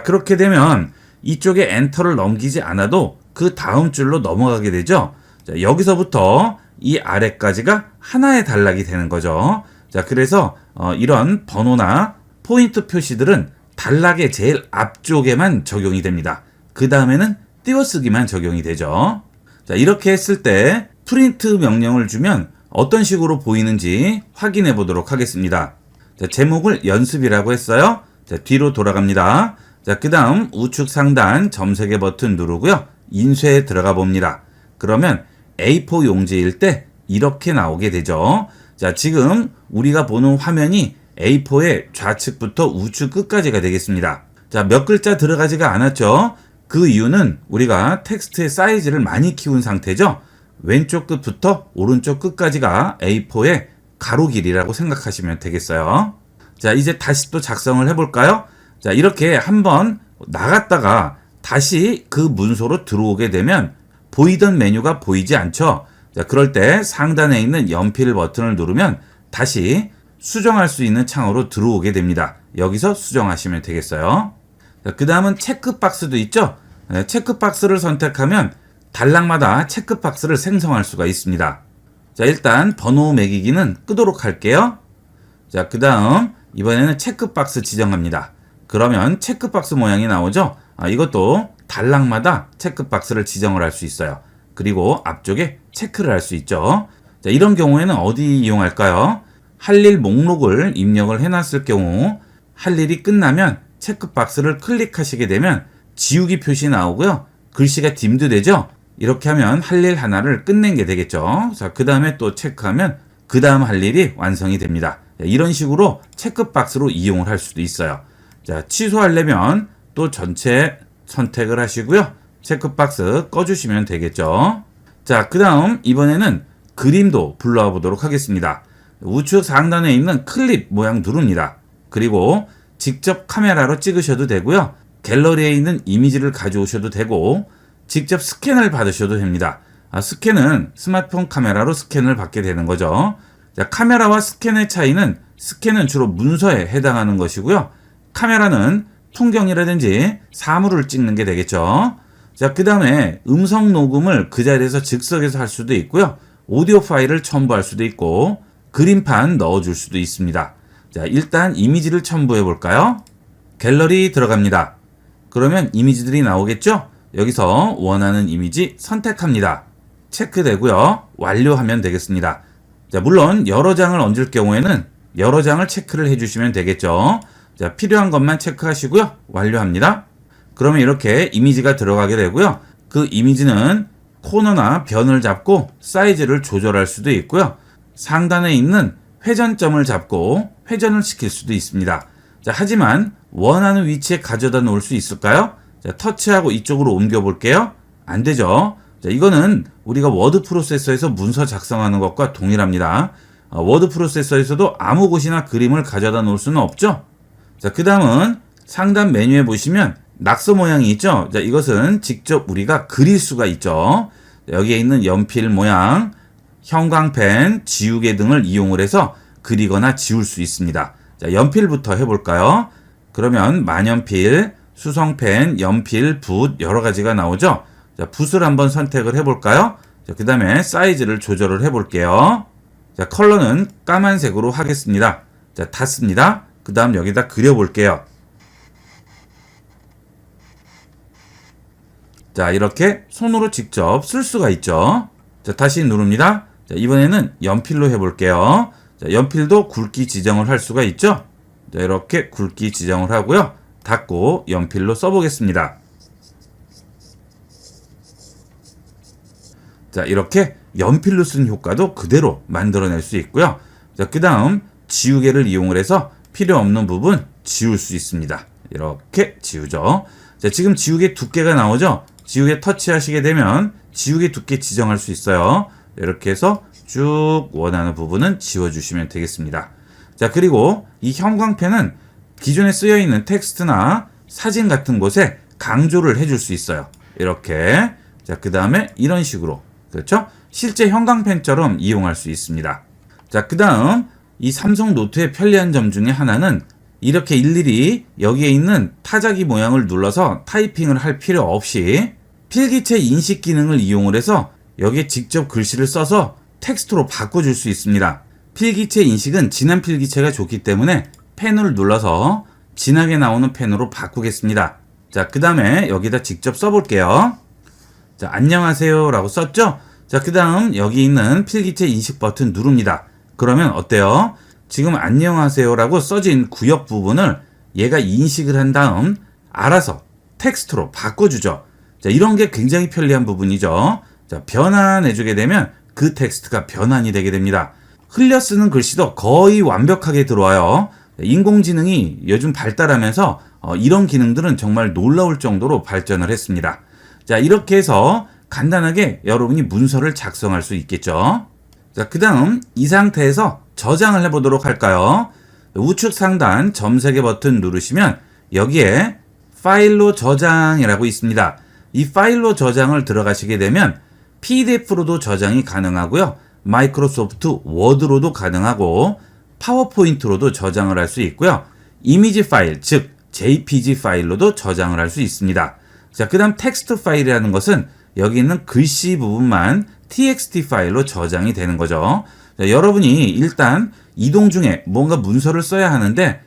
그렇게 되면 이쪽에 엔터를 넘기지 않아도 그 다음 줄로 넘어가게 되죠. 자, 여기서부터 이 아래까지가 하나의 단락이 되는 거죠. 자, 그래서 이런 번호나 포인트 표시들은 단락의 제일 앞쪽에만 적용이 됩니다. 그 다음에는 띄어쓰기만 적용이 되죠. 자, 이렇게 했을 때 프린트 명령을 주면 어떤 식으로 보이는지 확인해 보도록 하겠습니다. 자, 제목을 연습이라고 했어요. 자, 뒤로 돌아갑니다. 자, 그 다음 우측 상단 점세개 버튼 누르고요. 인쇄에 들어가 봅니다. 그러면 A4 용지일 때 이렇게 나오게 되죠. 자, 지금 우리가 보는 화면이 A4의 좌측부터 우측 끝까지가 되겠습니다. 자, 몇 글자 들어가지가 않았죠. 그 이유는 우리가 텍스트의 사이즈를 많이 키운 상태죠. 왼쪽 끝부터 오른쪽 끝까지가 A4의 가로 길이라고 생각하시면 되겠어요. 자, 이제 다시 또 작성을 해볼까요? 자, 이렇게 한번 나갔다가 다시 그 문서로 들어오게 되면 보이던 메뉴가 보이지 않죠? 자, 그럴 때 상단에 있는 연필 버튼을 누르면 다시 수정할 수 있는 창으로 들어오게 됩니다. 여기서 수정하시면 되겠어요. 그 다음은 체크박스도 있죠? 네, 체크박스를 선택하면 단락마다 체크박스를 생성할 수가 있습니다. 자, 일단 번호 매기기는 끄도록 할게요. 자, 그 다음 이번에는 체크박스 지정합니다. 그러면 체크박스 모양이 나오죠? 이것도 단락마다 체크박스를 지정을 할 수 있어요. 그리고 앞쪽에 체크를 할 수 있죠. 자, 이런 경우에는 어디 이용할까요? 할 일 목록을 입력을 해놨을 경우 할 일이 끝나면 체크박스를 클릭하시게 되면 지우기 표시 나오고요. 글씨가 딤드 되죠? 이렇게 하면 할 일 하나를 끝낸 게 되겠죠. 자, 그 다음에 또 체크하면 그 다음 할 일이 완성이 됩니다. 자, 이런 식으로 체크박스로 이용을 할 수도 있어요. 자, 취소하려면 또 전체 선택을 하시고요. 체크박스 꺼주시면 되겠죠. 자, 그 다음 이번에는 그림도 불러와 보도록 하겠습니다. 우측 상단에 있는 클립 모양 누릅니다. 그리고 직접 카메라로 찍으셔도 되고요. 갤러리에 있는 이미지를 가져오셔도 되고 직접 스캔을 받으셔도 됩니다. 스캔은 스마트폰 카메라로 스캔을 받게 되는 거죠. 자, 카메라와 스캔의 차이는 스캔은 주로 문서에 해당하는 것이고요. 카메라는 풍경이라든지 사물을 찍는 게 되겠죠. 자, 그 다음에 음성 녹음을 그 자리에서 즉석에서 할 수도 있고요. 오디오 파일을 첨부할 수도 있고 그림판 넣어줄 수도 있습니다. 자, 일단 이미지를 첨부해 볼까요? 갤러리 들어갑니다. 그러면 이미지들이 나오겠죠? 여기서 원하는 이미지 선택합니다. 체크되고요. 완료하면 되겠습니다. 자, 물론 여러 장을 얹을 경우에는 여러 장을 체크를 해주시면 되겠죠. 자, 필요한 것만 체크하시고요. 완료합니다. 그러면 이렇게 이미지가 들어가게 되고요. 그 이미지는 코너나 변을 잡고 사이즈를 조절할 수도 있고요. 상단에 있는 회전점을 잡고 회전을 시킬 수도 있습니다. 자, 하지만 원하는 위치에 가져다 놓을 수 있을까요? 자, 터치하고 이쪽으로 옮겨 볼게요. 안 되죠. 자, 이거는 우리가 워드 프로세서에서 문서 작성하는 것과 동일합니다. 워드 프로세서에서도 아무 곳이나 그림을 가져다 놓을 수는 없죠. 자, 그 다음은 상단 메뉴에 보시면 낙서 모양이 있죠. 자, 이것은 직접 우리가 그릴 수가 있죠. 자, 여기에 있는 연필 모양, 형광펜, 지우개 등을 이용을 해서 그리거나 지울 수 있습니다. 자, 연필부터 해볼까요? 그러면 만연필, 수성펜, 연필, 붓 여러 가지가 나오죠. 자, 붓을 한번 선택을 해볼까요? 자, 그 다음에 사이즈를 조절을 해볼게요. 자, 컬러는 까만색으로 하겠습니다. 자, 닫습니다. 그 다음 여기다 그려볼게요. 자, 이렇게 손으로 직접 쓸 수가 있죠. 자, 다시 누릅니다. 자, 이번에는 연필로 해볼게요. 자, 연필도 굵기 지정을 할 수가 있죠. 자, 이렇게 굵기 지정을 하고요. 닫고 연필로 써보겠습니다. 자, 이렇게 연필로 쓴 효과도 그대로 만들어낼 수 있고요. 자, 그 다음 지우개를 이용을 해서 필요 없는 부분 지울 수 있습니다. 이렇게 지우죠. 자, 지금 지우개 두께가 나오죠. 지우개 터치하시게 되면 지우개 두께 지정할 수 있어요. 이렇게 해서 쭉 원하는 부분은 지워주시면 되겠습니다. 자, 그리고 이 형광펜은 기존에 쓰여있는 텍스트나 사진 같은 곳에 강조를 해줄 수 있어요. 이렇게. 자, 그 다음에 이런 식으로. 그렇죠? 실제 형광펜처럼 이용할 수 있습니다. 자, 그 다음 이 삼성 노트의 편리한 점 중에 하나는 이렇게 일일이 여기에 있는 타자기 모양을 눌러서 타이핑을 할 필요 없이 필기체 인식 기능을 이용을 해서 여기에 직접 글씨를 써서 텍스트로 바꿔줄 수 있습니다. 필기체 인식은 진한 필기체가 좋기 때문에 펜을 눌러서 진하게 나오는 펜으로 바꾸겠습니다. 자, 그 다음에 여기다 직접 써볼게요. 자, 안녕하세요 라고 썼죠? 자, 그 다음 여기 있는 필기체 인식 버튼 누릅니다. 그러면 어때요? 지금 안녕하세요 라고 써진 구역 부분을 얘가 인식을 한 다음 알아서 텍스트로 바꿔주죠. 자, 이런 게 굉장히 편리한 부분이죠. 자, 변환해주게 되면 그 텍스트가 변환이 되게 됩니다. 흘려 쓰는 글씨도 거의 완벽하게 들어와요. 인공지능이 요즘 발달하면서 이런 기능들은 정말 놀라울 정도로 발전을 했습니다. 자, 이렇게 해서 간단하게 여러분이 문서를 작성할 수 있겠죠. 자, 그 다음 이 상태에서 저장을 해보도록 할까요? 우측 상단 점 3개 버튼 누르시면 여기에 파일로 저장이라고 있습니다. 이 파일로 저장을 들어가시게 되면 PDF로도 저장이 가능하고요. 마이크로소프트 워드로도 가능하고 파워포인트로도 저장을 할 수 있고요. 이미지 파일, 즉 JPG 파일로도 저장을 할 수 있습니다. 자, 그 다음 텍스트 파일이라는 것은 여기 있는 글씨 부분만 TXT 파일로 저장이 되는 거죠. 자, 여러분이 일단 이동 중에 뭔가 문서를 써야 하는데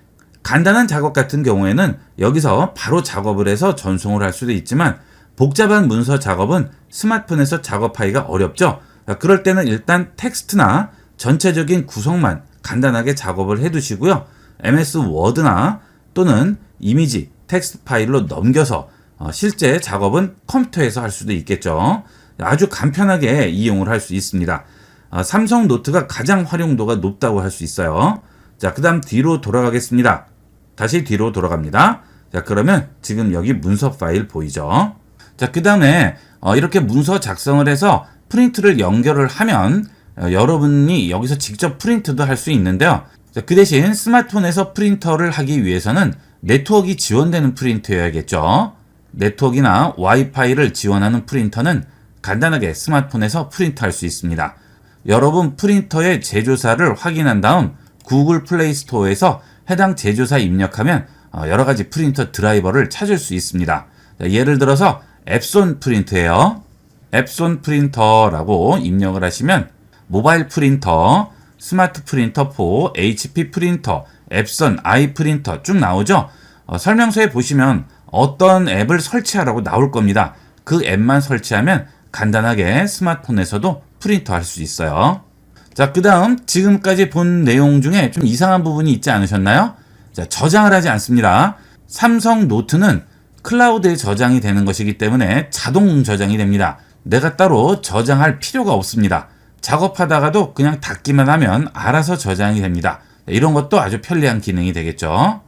간단한 작업 같은 경우에는 여기서 바로 작업을 해서 전송을 할 수도 있지만 복잡한 문서 작업은 스마트폰에서 작업하기가 어렵죠. 그럴 때는 일단 텍스트나 전체적인 구성만 간단하게 작업을 해두시고요. MS 워드나 또는 이미지, 텍스트 파일로 넘겨서 실제 작업은 컴퓨터에서 할 수도 있겠죠. 아주 간편하게 이용을 할 수 있습니다. 삼성 노트가 가장 활용도가 높다고 할 수 있어요. 자, 그 다음 뒤로 돌아가겠습니다. 다시 뒤로 돌아갑니다. 자, 그러면 지금 여기 문서 파일 보이죠? 자, 그 다음에 이렇게 문서 작성을 해서 프린트를 연결을 하면 여러분이 여기서 직접 프린트도 할 수 있는데요. 자, 그 대신 스마트폰에서 프린터를 하기 위해서는 네트워크가 지원되는 프린터여야겠죠. 네트워크나 와이파이를 지원하는 프린터는 간단하게 스마트폰에서 프린트할 수 있습니다. 여러분 프린터의 제조사를 확인한 다음 구글 플레이 스토어에서 해당 제조사 입력하면 여러 가지 프린터 드라이버를 찾을 수 있습니다. 자, 예를 들어서 앱손 프린트예요. 앱손 프린터라고 입력을 하시면 모바일 프린터, 스마트 프린터 4, HP 프린터, 앱손, 아이 프린터 쭉 나오죠. 설명서에 보시면 어떤 앱을 설치하라고 나올 겁니다. 그 앱만 설치하면 간단하게 스마트폰에서도 프린터 할 수 있어요. 자, 그 다음 지금까지 본 내용 중에 좀 이상한 부분이 있지 않으셨나요? 자, 저장을 하지 않습니다. 삼성 노트는 클라우드에 저장이 되는 것이기 때문에 자동 저장이 됩니다. 내가 따로 저장할 필요가 없습니다. 작업하다가도 그냥 닫기만 하면 알아서 저장이 됩니다. 이런 것도 아주 편리한 기능이 되겠죠.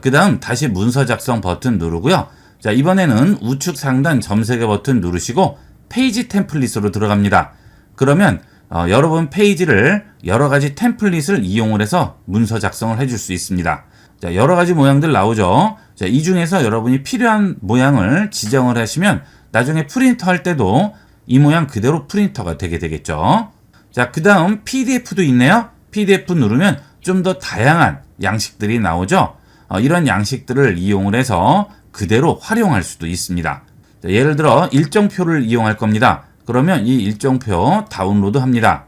그 다음 다시 문서 작성 버튼 누르고요. 자, 이번에는 우측 상단 점 3개 버튼 누르시고 페이지 템플릿으로 들어갑니다. 그러면 여러분 페이지를 여러 가지 템플릿을 이용을 해서 문서 작성을 해줄 수 있습니다. 자, 여러 가지 모양들 나오죠. 자, 이 중에서 여러분이 필요한 모양을 지정을 하시면 나중에 프린터 할 때도 이 모양 그대로 프린터가 되게 되겠죠. 자, 그 다음 PDF도 있네요. PDF 누르면 좀 더 다양한 양식들이 나오죠. 이런 양식들을 이용을 해서 그대로 활용할 수도 있습니다. 자, 예를 들어 일정표를 이용할 겁니다. 그러면 이 일정표 다운로드 합니다.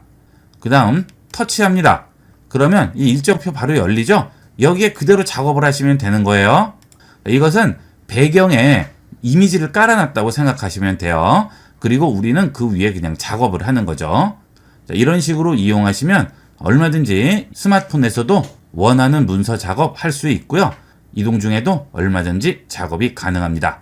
그 다음 터치합니다. 그러면 이 일정표 바로 열리죠. 여기에 그대로 작업을 하시면 되는 거예요. 이것은 배경에 이미지를 깔아놨다고 생각하시면 돼요. 그리고 우리는 그 위에 그냥 작업을 하는 거죠. 자, 이런 식으로 이용하시면 얼마든지 스마트폰에서도 원하는 문서 작업 할 수 있고요. 이동 중에도 얼마든지 작업이 가능합니다.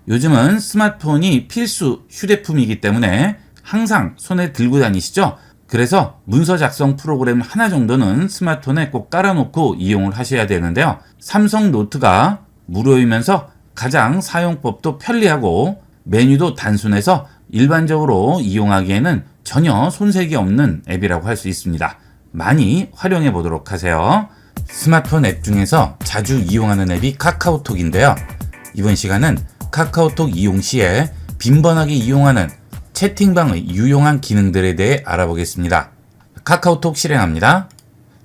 요즘은 스마트폰이 필수 휴대품이기 때문에 항상 손에 들고 다니시죠? 그래서 문서 작성 프로그램 하나 정도는 스마트폰에 꼭 깔아놓고 이용을 하셔야 되는데요. 삼성 노트가 무료이면서 가장 사용법도 편리하고 메뉴도 단순해서 일반적으로 이용하기에는 전혀 손색이 없는 앱이라고 할 수 있습니다. 많이 활용해 보도록 하세요. 스마트폰 앱 중에서 자주 이용하는 앱이 카카오톡인데요. 이번 시간은 카카오톡 이용 시에 빈번하게 이용하는 채팅방의 유용한 기능들에 대해 알아보겠습니다. 카카오톡 실행합니다.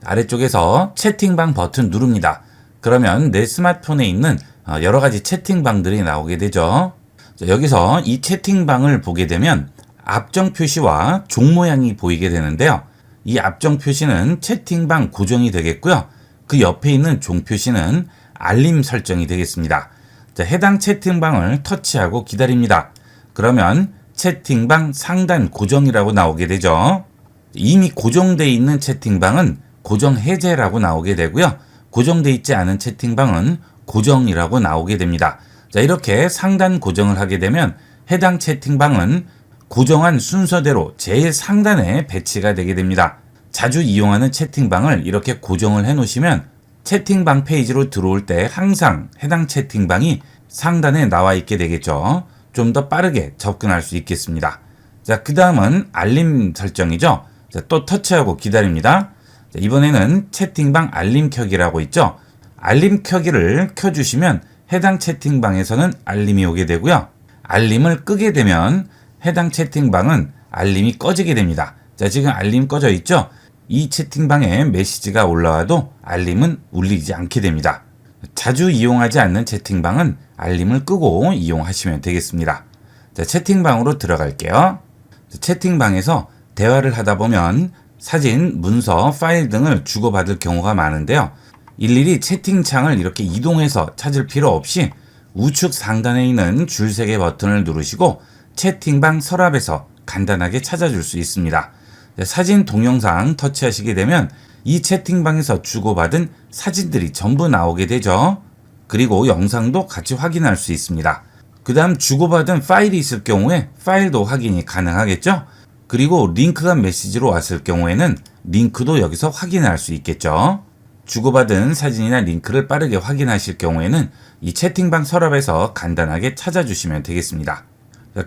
아래쪽에서 채팅방 버튼 누릅니다. 그러면 내 스마트폰에 있는 여러 가지 채팅방들이 나오게 되죠. 자, 여기서 이 채팅방을 보게 되면 앞정 표시와 종 모양이 보이게 되는데요. 이 앞정 표시는 채팅방 고정이 되겠고요. 그 옆에 있는 종 표시는 알림 설정이 되겠습니다. 자, 해당 채팅방을 터치하고 기다립니다. 그러면 채팅방 상단 고정이라고 나오게 되죠. 이미 고정되어 있는 채팅방은 고정 해제라고 나오게 되고요. 고정되어 있지 않은 채팅방은 고정이라고 나오게 됩니다. 자, 이렇게 상단 고정을 하게 되면 해당 채팅방은 고정한 순서대로 제일 상단에 배치가 되게 됩니다. 자주 이용하는 채팅방을 이렇게 고정을 해 놓으시면 채팅방 페이지로 들어올 때 항상 해당 채팅방이 상단에 나와 있게 되겠죠. 좀 더 빠르게 접근할 수 있겠습니다. 자, 그 다음은 알림 설정이죠. 자, 또 터치하고 기다립니다. 자, 이번에는 채팅방 알림 켜기라고 있죠. 알림 켜기를 켜주시면 해당 채팅방에서는 알림이 오게 되고요. 알림을 끄게 되면 해당 채팅방은 알림이 꺼지게 됩니다. 자, 지금 알림 꺼져 있죠? 이 채팅방에 메시지가 올라와도 알림은 울리지 않게 됩니다. 자주 이용하지 않는 채팅방은 알림을 끄고 이용하시면 되겠습니다. 자, 채팅방으로 들어갈게요. 채팅방에서 대화를 하다 보면 사진, 문서, 파일 등을 주고받을 경우가 많은데요. 일일이 채팅창을 이렇게 이동해서 찾을 필요 없이 우측 상단에 있는 줄세개 버튼을 누르시고 채팅방 서랍에서 간단하게 찾아줄 수 있습니다. 사진, 동영상 터치하시게 되면 이 채팅방에서 주고받은 사진들이 전부 나오게 되죠. 그리고 영상도 같이 확인할 수 있습니다. 그 다음 주고받은 파일이 있을 경우에 파일도 확인이 가능하겠죠. 그리고 링크가 메시지로 왔을 경우에는 링크도 여기서 확인할 수 있겠죠. 주고받은 사진이나 링크를 빠르게 확인하실 경우에는 이 채팅방 서랍에서 간단하게 찾아주시면 되겠습니다.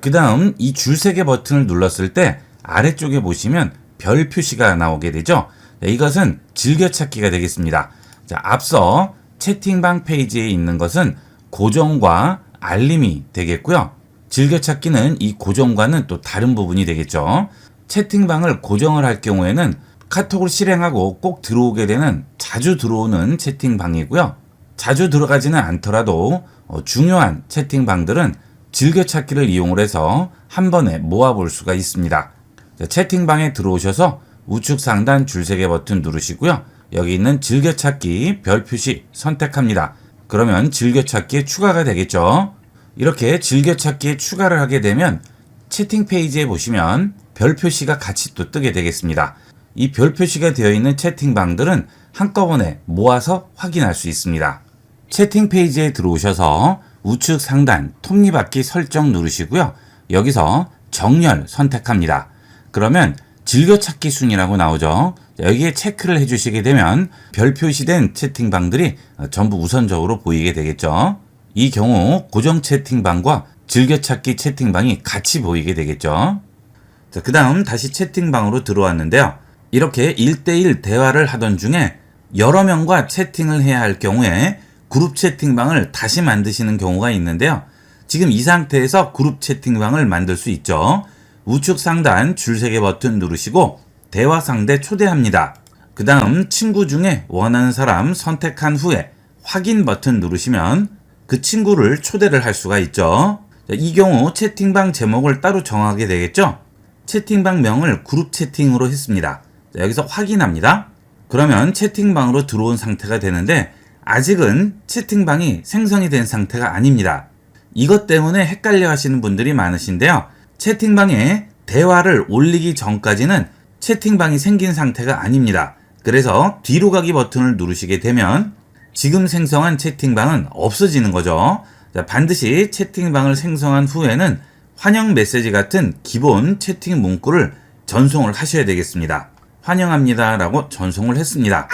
그 다음 이 줄세개 버튼을 눌렀을 때 아래쪽에 보시면 별 표시가 나오게 되죠. 이것은 즐겨찾기가 되겠습니다. 자, 앞서 채팅방 페이지에 있는 것은 고정과 알림이 되겠고요. 즐겨찾기는 이 고정과는 또 다른 부분이 되겠죠. 채팅방을 고정을 할 경우에는 카톡을 실행하고 꼭 들어오게 되는 자주 들어오는 채팅방이고요. 자주 들어가지는 않더라도 중요한 채팅방들은 즐겨찾기를 이용을 해서 한 번에 모아볼 수가 있습니다. 자, 채팅방에 들어오셔서 우측 상단 줄세개 버튼 누르시고요. 여기 있는 즐겨찾기 별 표시 선택합니다. 그러면 즐겨찾기에 추가가 되겠죠. 이렇게 즐겨찾기에 추가를 하게 되면 채팅 페이지에 보시면 별 표시가 같이 또 뜨게 되겠습니다. 이 별 표시가 되어 있는 채팅방들은 한꺼번에 모아서 확인할 수 있습니다. 채팅 페이지에 들어오셔서 우측 상단 톱니바퀴 설정 누르시고요. 여기서 정렬 선택합니다. 그러면 즐겨찾기 순이라고 나오죠. 여기에 체크를 해주시게 되면 별 표시된 채팅방들이 전부 우선적으로 보이게 되겠죠. 이 경우 고정 채팅방과 즐겨찾기 채팅방이 같이 보이게 되겠죠. 자, 그 다음 다시 채팅방으로 들어왔는데요. 이렇게 1대1 대화를 하던 중에 여러 명과 채팅을 해야 할 경우에 그룹 채팅방을 다시 만드시는 경우가 있는데요. 지금 이 상태에서 그룹 채팅방을 만들 수 있죠. 우측 상단 줄세개 버튼 누르시고 대화 상대 초대합니다. 그 다음 친구 중에 원하는 사람 선택한 후에 확인 버튼 누르시면 그 친구를 초대를 할 수가 있죠. 이 경우 채팅방 제목을 따로 정하게 되겠죠. 채팅방 명을 그룹 채팅으로 했습니다. 여기서 확인합니다. 그러면 채팅방으로 들어온 상태가 되는데 아직은 채팅방이 생성이 된 상태가 아닙니다. 이것 때문에 헷갈려 하시는 분들이 많으신데요. 채팅방에 대화를 올리기 전까지는 채팅방이 생긴 상태가 아닙니다. 그래서 뒤로 가기 버튼을 누르시게 되면 지금 생성한 채팅방은 없어지는 거죠. 자, 반드시 채팅방을 생성한 후에는 환영 메시지 같은 기본 채팅 문구를 전송을 하셔야 되겠습니다. 환영합니다 라고 전송을 했습니다.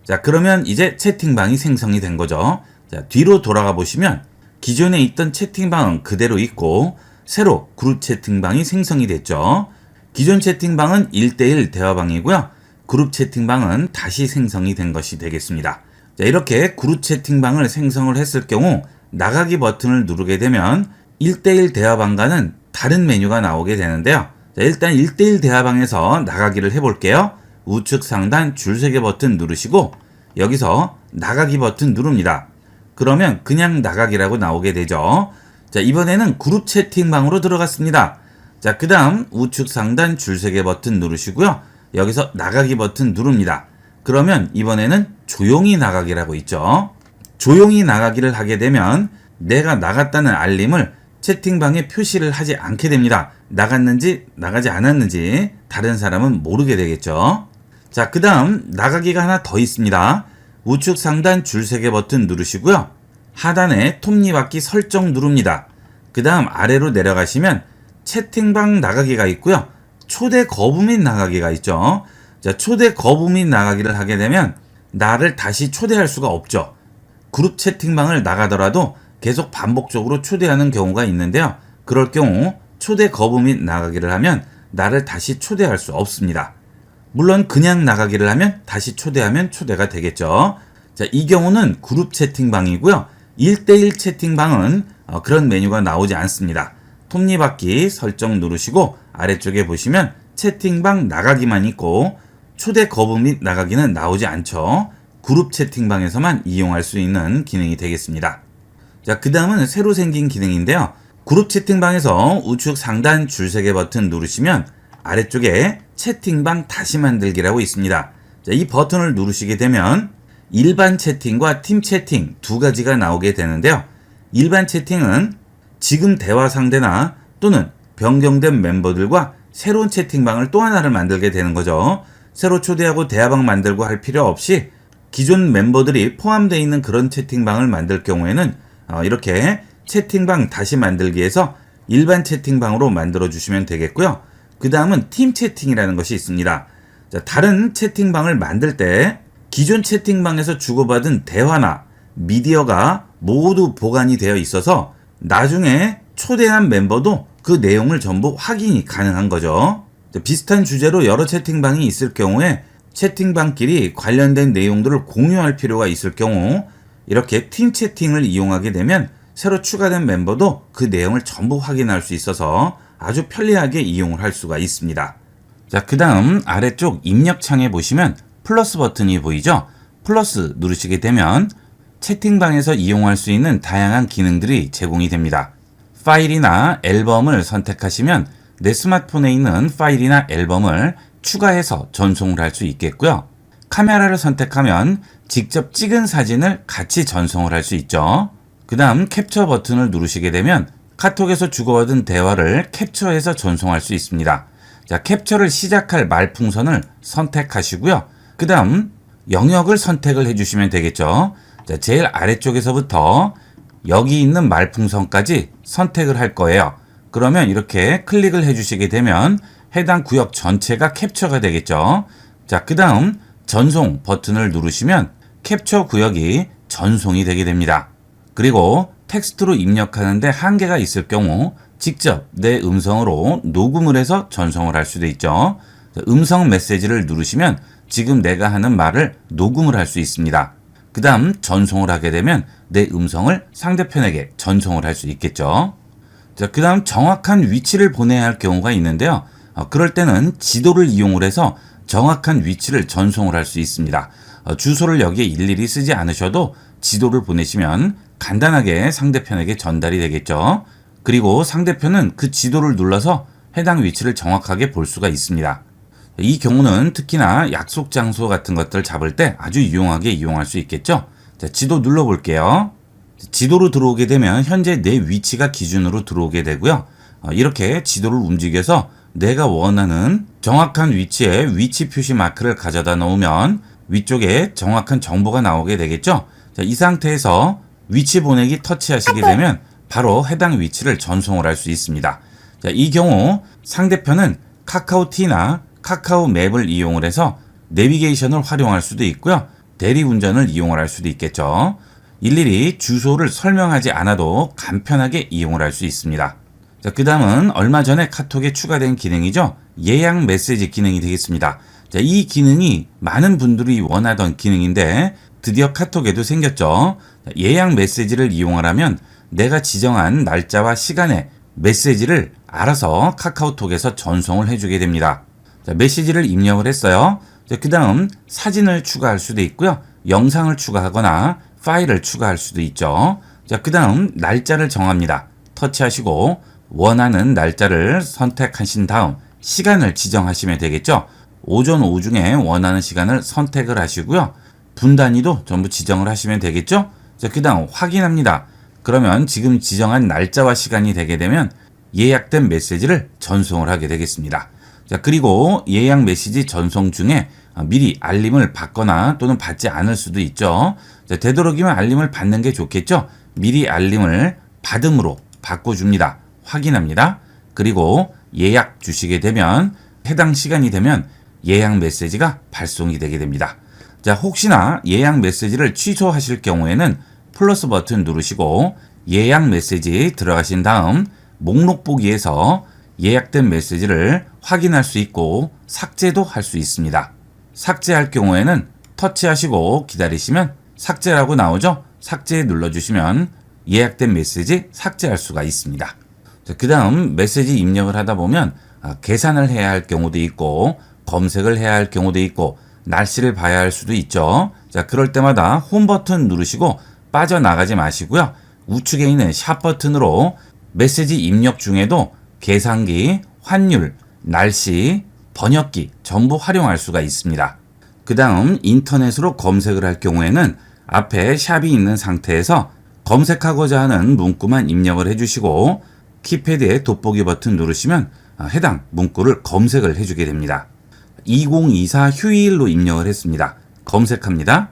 자, 그러면 이제 채팅방이 생성이 된 거죠. 자, 뒤로 돌아가 보시면 기존에 있던 채팅방은 그대로 있고 새로 그룹 채팅방이 생성이 됐죠. 기존 채팅방은 1대1 대화방이고요. 그룹 채팅방은 다시 생성이 된 것이 되겠습니다. 자, 이렇게 그룹 채팅방을 생성을 했을 경우 나가기 버튼을 누르게 되면 1대1 대화방과는 다른 메뉴가 나오게 되는데요. 자, 일단 1대1 대화방에서 나가기를 해볼게요. 우측 상단 줄세개 버튼 누르시고 여기서 나가기 버튼 누릅니다. 그러면 그냥 나가기라고 나오게 되죠. 자, 이번에는 그룹 채팅방으로 들어갔습니다. 자, 그 다음 우측 상단 줄세개 버튼 누르시고요. 여기서 나가기 버튼 누릅니다. 그러면 이번에는 조용히 나가기라고 있죠. 조용히 나가기를 하게 되면 내가 나갔다는 알림을 채팅방에 표시를 하지 않게 됩니다. 나갔는지 나가지 않았는지 다른 사람은 모르게 되겠죠. 자, 그 다음 나가기가 하나 더 있습니다. 우측 상단 줄세개 버튼 누르시고요. 하단에 톱니바퀴 설정 누릅니다. 그 다음 아래로 내려가시면 채팅방 나가기가 있고요. 초대 거부 및 나가기가 있죠. 자, 초대 거부 및 나가기를 하게 되면 나를 다시 초대할 수가 없죠. 그룹 채팅방을 나가더라도 계속 반복적으로 초대하는 경우가 있는데요. 그럴 경우 초대 거부 및 나가기를 하면 나를 다시 초대할 수 없습니다. 물론 그냥 나가기를 하면 다시 초대하면 초대가 되겠죠. 자, 이 경우는 그룹 채팅방이고요. 1대1 채팅방은 그런 메뉴가 나오지 않습니다. 톱니바퀴 설정 누르시고 아래쪽에 보시면 채팅방 나가기만 있고 초대 거부 및 나가기는 나오지 않죠. 그룹 채팅방에서만 이용할 수 있는 기능이 되겠습니다. 자, 그 다음은 새로 생긴 기능인데요. 그룹 채팅방에서 우측 상단 줄세개 버튼 누르시면 아래쪽에 채팅방 다시 만들기라고 있습니다. 자, 이 버튼을 누르시게 되면 일반 채팅과 팀 채팅 두 가지가 나오게 되는데요. 일반 채팅은 지금 대화 상대나 또는 변경된 멤버들과 새로운 채팅방을 또 하나를 만들게 되는 거죠. 새로 초대하고 대화방 만들고 할 필요 없이 기존 멤버들이 포함되어 있는 그런 채팅방을 만들 경우에는 이렇게 채팅방 다시 만들기에서 일반 채팅방으로 만들어 주시면 되겠고요. 그 다음은 팀 채팅이라는 것이 있습니다. 자, 다른 채팅방을 만들 때 기존 채팅방에서 주고받은 대화나 미디어가 모두 보관이 되어 있어서 나중에 초대한 멤버도 그 내용을 전부 확인이 가능한 거죠. 비슷한 주제로 여러 채팅방이 있을 경우에 채팅방끼리 관련된 내용들을 공유할 필요가 있을 경우 이렇게 팀 채팅을 이용하게 되면 새로 추가된 멤버도 그 내용을 전부 확인할 수 있어서 아주 편리하게 이용을 할 수가 있습니다. 자, 그 다음 아래쪽 입력창에 보시면 플러스 버튼이 보이죠? 플러스 누르시게 되면 채팅방에서 이용할 수 있는 다양한 기능들이 제공이 됩니다. 파일이나 앨범을 선택하시면 내 스마트폰에 있는 파일이나 앨범을 추가해서 전송을 할 수 있겠고요. 카메라를 선택하면 직접 찍은 사진을 같이 전송을 할 수 있죠. 그 다음 캡처 버튼을 누르시게 되면 카톡에서 주고받은 대화를 캡처해서 전송할 수 있습니다. 자, 캡처를 시작할 말풍선을 선택하시고요. 그 다음 영역을 선택을 해주시면 되겠죠. 자, 제일 아래쪽에서부터 여기 있는 말풍선까지 선택을 할 거예요. 그러면 이렇게 클릭을 해주시게 되면 해당 구역 전체가 캡처가 되겠죠. 자, 그 다음 전송 버튼을 누르시면 캡처 구역이 전송이 되게 됩니다. 그리고 텍스트로 입력하는데 한계가 있을 경우 직접 내 음성으로 녹음을 해서 전송을 할 수도 있죠. 음성 메시지를 누르시면 지금 내가 하는 말을 녹음을 할 수 있습니다. 그 다음 전송을 하게 되면 내 음성을 상대편에게 전송을 할 수 있겠죠. 자, 그 다음 정확한 위치를 보내야 할 경우가 있는데요. 그럴 때는 지도를 이용을 해서 정확한 위치를 전송을 할 수 있습니다. 주소를 여기에 일일이 쓰지 않으셔도 지도를 보내시면 간단하게 상대편에게 전달이 되겠죠. 그리고 상대편은 그 지도를 눌러서 해당 위치를 정확하게 볼 수가 있습니다. 이 경우는 특히나 약속 장소 같은 것들 잡을 때 아주 유용하게 이용할 수 있겠죠. 자, 지도 눌러볼게요. 지도로 들어오게 되면 현재 내 위치가 기준으로 들어오게 되고요. 이렇게 지도를 움직여서 내가 원하는 정확한 위치에 위치 표시 마크를 가져다 놓으면 위쪽에 정확한 정보가 나오게 되겠죠. 자, 이 상태에서 위치 보내기 터치하시게 되면 바로 해당 위치를 전송을 할 수 있습니다. 자, 이 경우 상대편은 카카오티나 카카오 맵을 이용을 해서 내비게이션을 활용할 수도 있고요. 대리운전을 이용을 할 수도 있겠죠. 일일이 주소를 설명하지 않아도 간편하게 이용을 할 수 있습니다. 자, 그 다음은 얼마 전에 카톡에 추가된 기능이죠. 예약 메시지 기능이 되겠습니다. 자, 이 기능이 많은 분들이 원하던 기능인데 드디어 카톡에도 생겼죠. 자, 예약 메시지를 이용하려면 내가 지정한 날짜와 시간에 메시지를 알아서 카카오톡에서 전송을 해주게 됩니다. 자, 메시지를 입력을 했어요. 자, 그 다음 사진을 추가할 수도 있고요. 영상을 추가하거나 파일을 추가할 수도 있죠. 자, 그 다음 날짜를 정합니다. 터치하시고 원하는 날짜를 선택하신 다음 시간을 지정하시면 되겠죠. 오전 오후 중에 원하는 시간을 선택을 하시고요. 분 단위도 전부 지정을 하시면 되겠죠. 자, 그 다음 확인합니다. 그러면 지금 지정한 날짜와 시간이 되게 되면 예약된 메시지를 전송을 하게 되겠습니다. 자, 그리고 예약 메시지 전송 중에 미리 알림을 받거나 또는 받지 않을 수도 있죠. 자, 되도록이면 알림을 받는 게 좋겠죠. 미리 알림을 받음으로 바꿔줍니다. 확인합니다. 그리고 예약 주시게 되면 해당 시간이 되면 예약 메시지가 발송이 되게 됩니다. 자, 혹시나 예약 메시지를 취소하실 경우에는 플러스 버튼 누르시고 예약 메시지 들어가신 다음 목록 보기에서 예약된 메시지를 확인할 수 있고 삭제도 할 수 있습니다. 삭제할 경우에는 터치하시고 기다리시면 삭제라고 나오죠. 삭제 눌러주시면 예약된 메시지 삭제할 수가 있습니다. 그 다음 메시지 입력을 하다 보면 계산을 해야 할 경우도 있고 검색을 해야 할 경우도 있고 날씨를 봐야 할 수도 있죠. 자, 그럴 때마다 홈 버튼 누르시고 빠져나가지 마시고요. 우측에 있는 샵 버튼으로 메시지 입력 중에도 계산기, 환율, 날씨, 번역기 전부 활용할 수가 있습니다. 그 다음 인터넷으로 검색을 할 경우에는 앞에 샵이 있는 상태에서 검색하고자 하는 문구만 입력을 해주시고 키패드에 돋보기 버튼 누르시면 해당 문구를 검색을 해주게 됩니다. 2024 휴일로 입력을 했습니다. 검색합니다.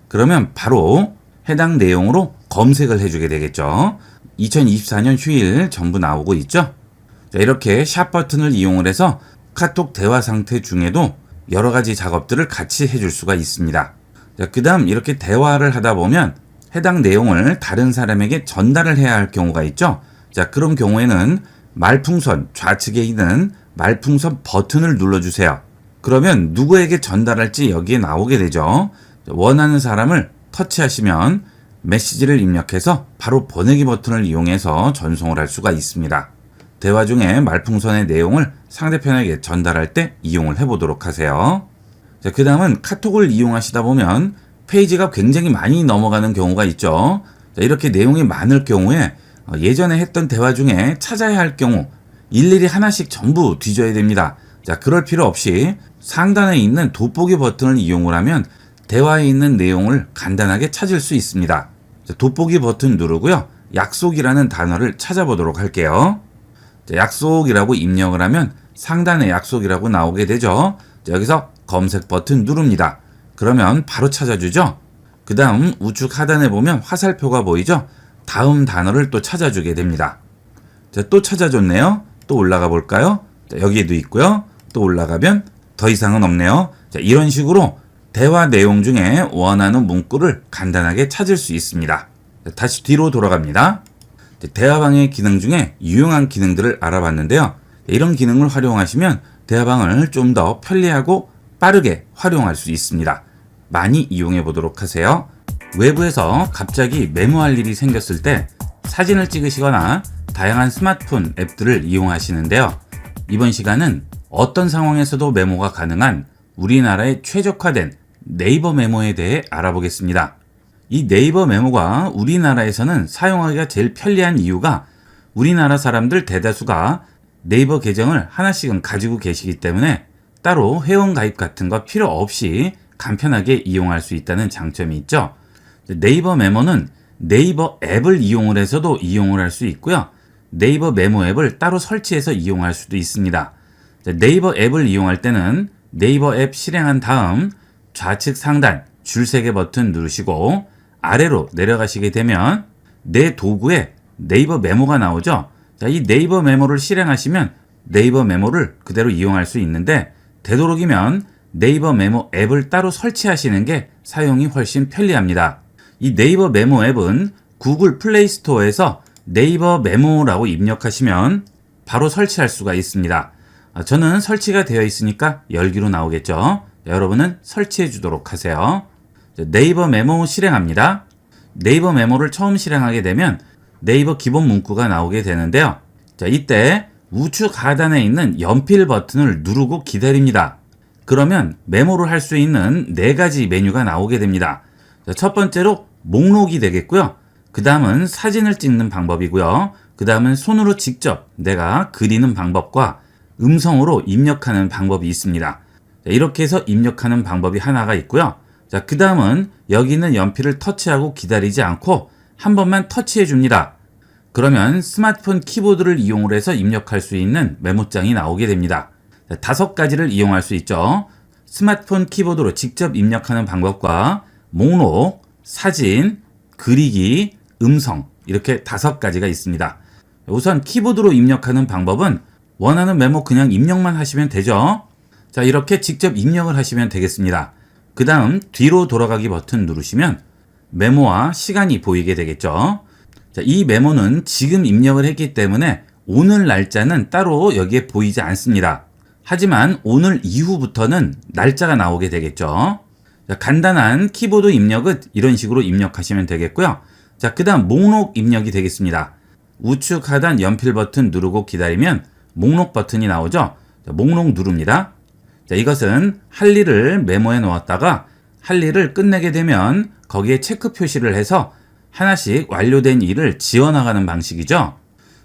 그러면 바로 해당 내용으로 검색을 해주게 되겠죠. 2024년 휴일 전부 나오고 있죠. 자, 이렇게 샵 버튼을 이용을 해서 카톡 대화 상태 중에도 여러 가지 작업들을 같이 해줄 수가 있습니다. 자, 그 다음 이렇게 대화를 하다 보면 해당 내용을 다른 사람에게 전달을 해야 할 경우가 있죠. 자, 그런 경우에는 말풍선 좌측에 있는 말풍선 버튼을 눌러주세요. 그러면 누구에게 전달할지 여기에 나오게 되죠. 원하는 사람을 터치하시면 메시지를 입력해서 바로 보내기 버튼을 이용해서 전송을 할 수가 있습니다. 대화 중에 말풍선의 내용을 상대편에게 전달할 때 이용을 해보도록 하세요. 자, 그 다음은 카톡을 이용하시다 보면 페이지가 굉장히 많이 넘어가는 경우가 있죠. 자, 이렇게 내용이 많을 경우에 예전에 했던 대화 중에 찾아야 할 경우 일일이 하나씩 전부 뒤져야 됩니다. 자, 그럴 필요 없이 상단에 있는 돋보기 버튼을 이용을 하면 대화에 있는 내용을 간단하게 찾을 수 있습니다. 자, 돋보기 버튼 누르고요. 약속이라는 단어를 찾아보도록 할게요. 자, 약속이라고 입력을 하면 상단에 약속이라고 나오게 되죠. 자, 여기서 검색 버튼 누릅니다. 그러면 바로 찾아주죠. 그 다음 우측 하단에 보면 화살표가 보이죠. 다음 단어를 또 찾아주게 됩니다. 자, 또 찾아줬네요. 또 올라가 볼까요? 자, 여기에도 있고요. 또 올라가면 더 이상은 없네요. 자, 이런 식으로 대화 내용 중에 원하는 문구를 간단하게 찾을 수 있습니다. 자, 다시 뒤로 돌아갑니다. 자, 대화방의 기능 중에 유용한 기능들을 알아봤는데요. 이런 기능을 활용하시면 대화방을 좀 더 편리하고 빠르게 활용할 수 있습니다. 많이 이용해 보도록 하세요. 외부에서 갑자기 메모할 일이 생겼을 때 사진을 찍으시거나 다양한 스마트폰 앱들을 이용하시는데요. 이번 시간은 어떤 상황에서도 메모가 가능한 우리나라에 최적화된 네이버 메모에 대해 알아보겠습니다. 이 네이버 메모가 우리나라에서는 사용하기가 제일 편리한 이유가 우리나라 사람들 대다수가 네이버 계정을 하나씩은 가지고 계시기 때문에 따로 회원 가입 같은 거 필요 없이 간편하게 이용할 수 있다는 장점이 있죠. 네이버 메모는 네이버 앱을 이용을 해서도 이용을 할 수 있고요. 네이버 메모 앱을 따로 설치해서 이용할 수도 있습니다. 네이버 앱을 이용할 때는 네이버 앱 실행한 다음 좌측 상단 줄 3개 버튼 누르시고 아래로 내려가시게 되면 내 도구에 네이버 메모가 나오죠. 자, 이 네이버 메모를 실행하시면 네이버 메모를 그대로 이용할 수 있는데 되도록이면 네이버 메모 앱을 따로 설치하시는 게 사용이 훨씬 편리합니다. 이 네이버 메모 앱은 구글 플레이 스토어에서 네이버 메모라고 입력하시면 바로 설치할 수가 있습니다. 저는 설치가 되어 있으니까 열기로 나오겠죠. 여러분은 설치해 주도록 하세요. 네이버 메모 실행합니다. 네이버 메모를 처음 실행하게 되면 네이버 기본 문구가 나오게 되는데요. 자, 이때 우측 하단에 있는 연필 버튼을 누르고 기다립니다. 그러면 메모를 할 수 있는 4가지 메뉴가 나오게 됩니다. 자, 첫 번째로 목록이 되겠고요. 그 다음은 사진을 찍는 방법이고요. 그 다음은 손으로 직접 내가 그리는 방법과 음성으로 입력하는 방법이 있습니다. 자, 이렇게 해서 입력하는 방법이 하나가 있고요. 자, 그 다음은 여기 있는 연필을 터치하고 기다리지 않고 한 번만 터치해 줍니다. 그러면 스마트폰 키보드를 이용을 해서 입력할 수 있는 메모장이 나오게 됩니다. 자, 5가지를 이용할 수 있죠. 스마트폰 키보드로 직접 입력하는 방법과 목록, 사진, 그리기, 음성 이렇게 5가지가 있습니다. 우선 키보드로 입력하는 방법은 원하는 메모 그냥 입력만 하시면 되죠. 자, 이렇게 직접 입력을 하시면 되겠습니다. 그 다음 뒤로 돌아가기 버튼 누르시면 메모와 시간이 보이게 되겠죠. 자, 이 메모는 지금 입력을 했기 때문에 오늘 날짜는 따로 여기에 보이지 않습니다. 하지만 오늘 이후부터는 날짜가 나오게 되겠죠. 자, 간단한 키보드 입력은 이런 식으로 입력하시면 되겠고요. 자, 그 다음 목록 입력이 되겠습니다. 우측 하단 연필 버튼 누르고 기다리면 목록 버튼이 나오죠. 자, 목록 누릅니다. 자, 이것은 할 일을 메모해 놓았다가 할 일을 끝내게 되면 거기에 체크 표시를 해서 하나씩 완료된 일을 지워나가는 방식이죠.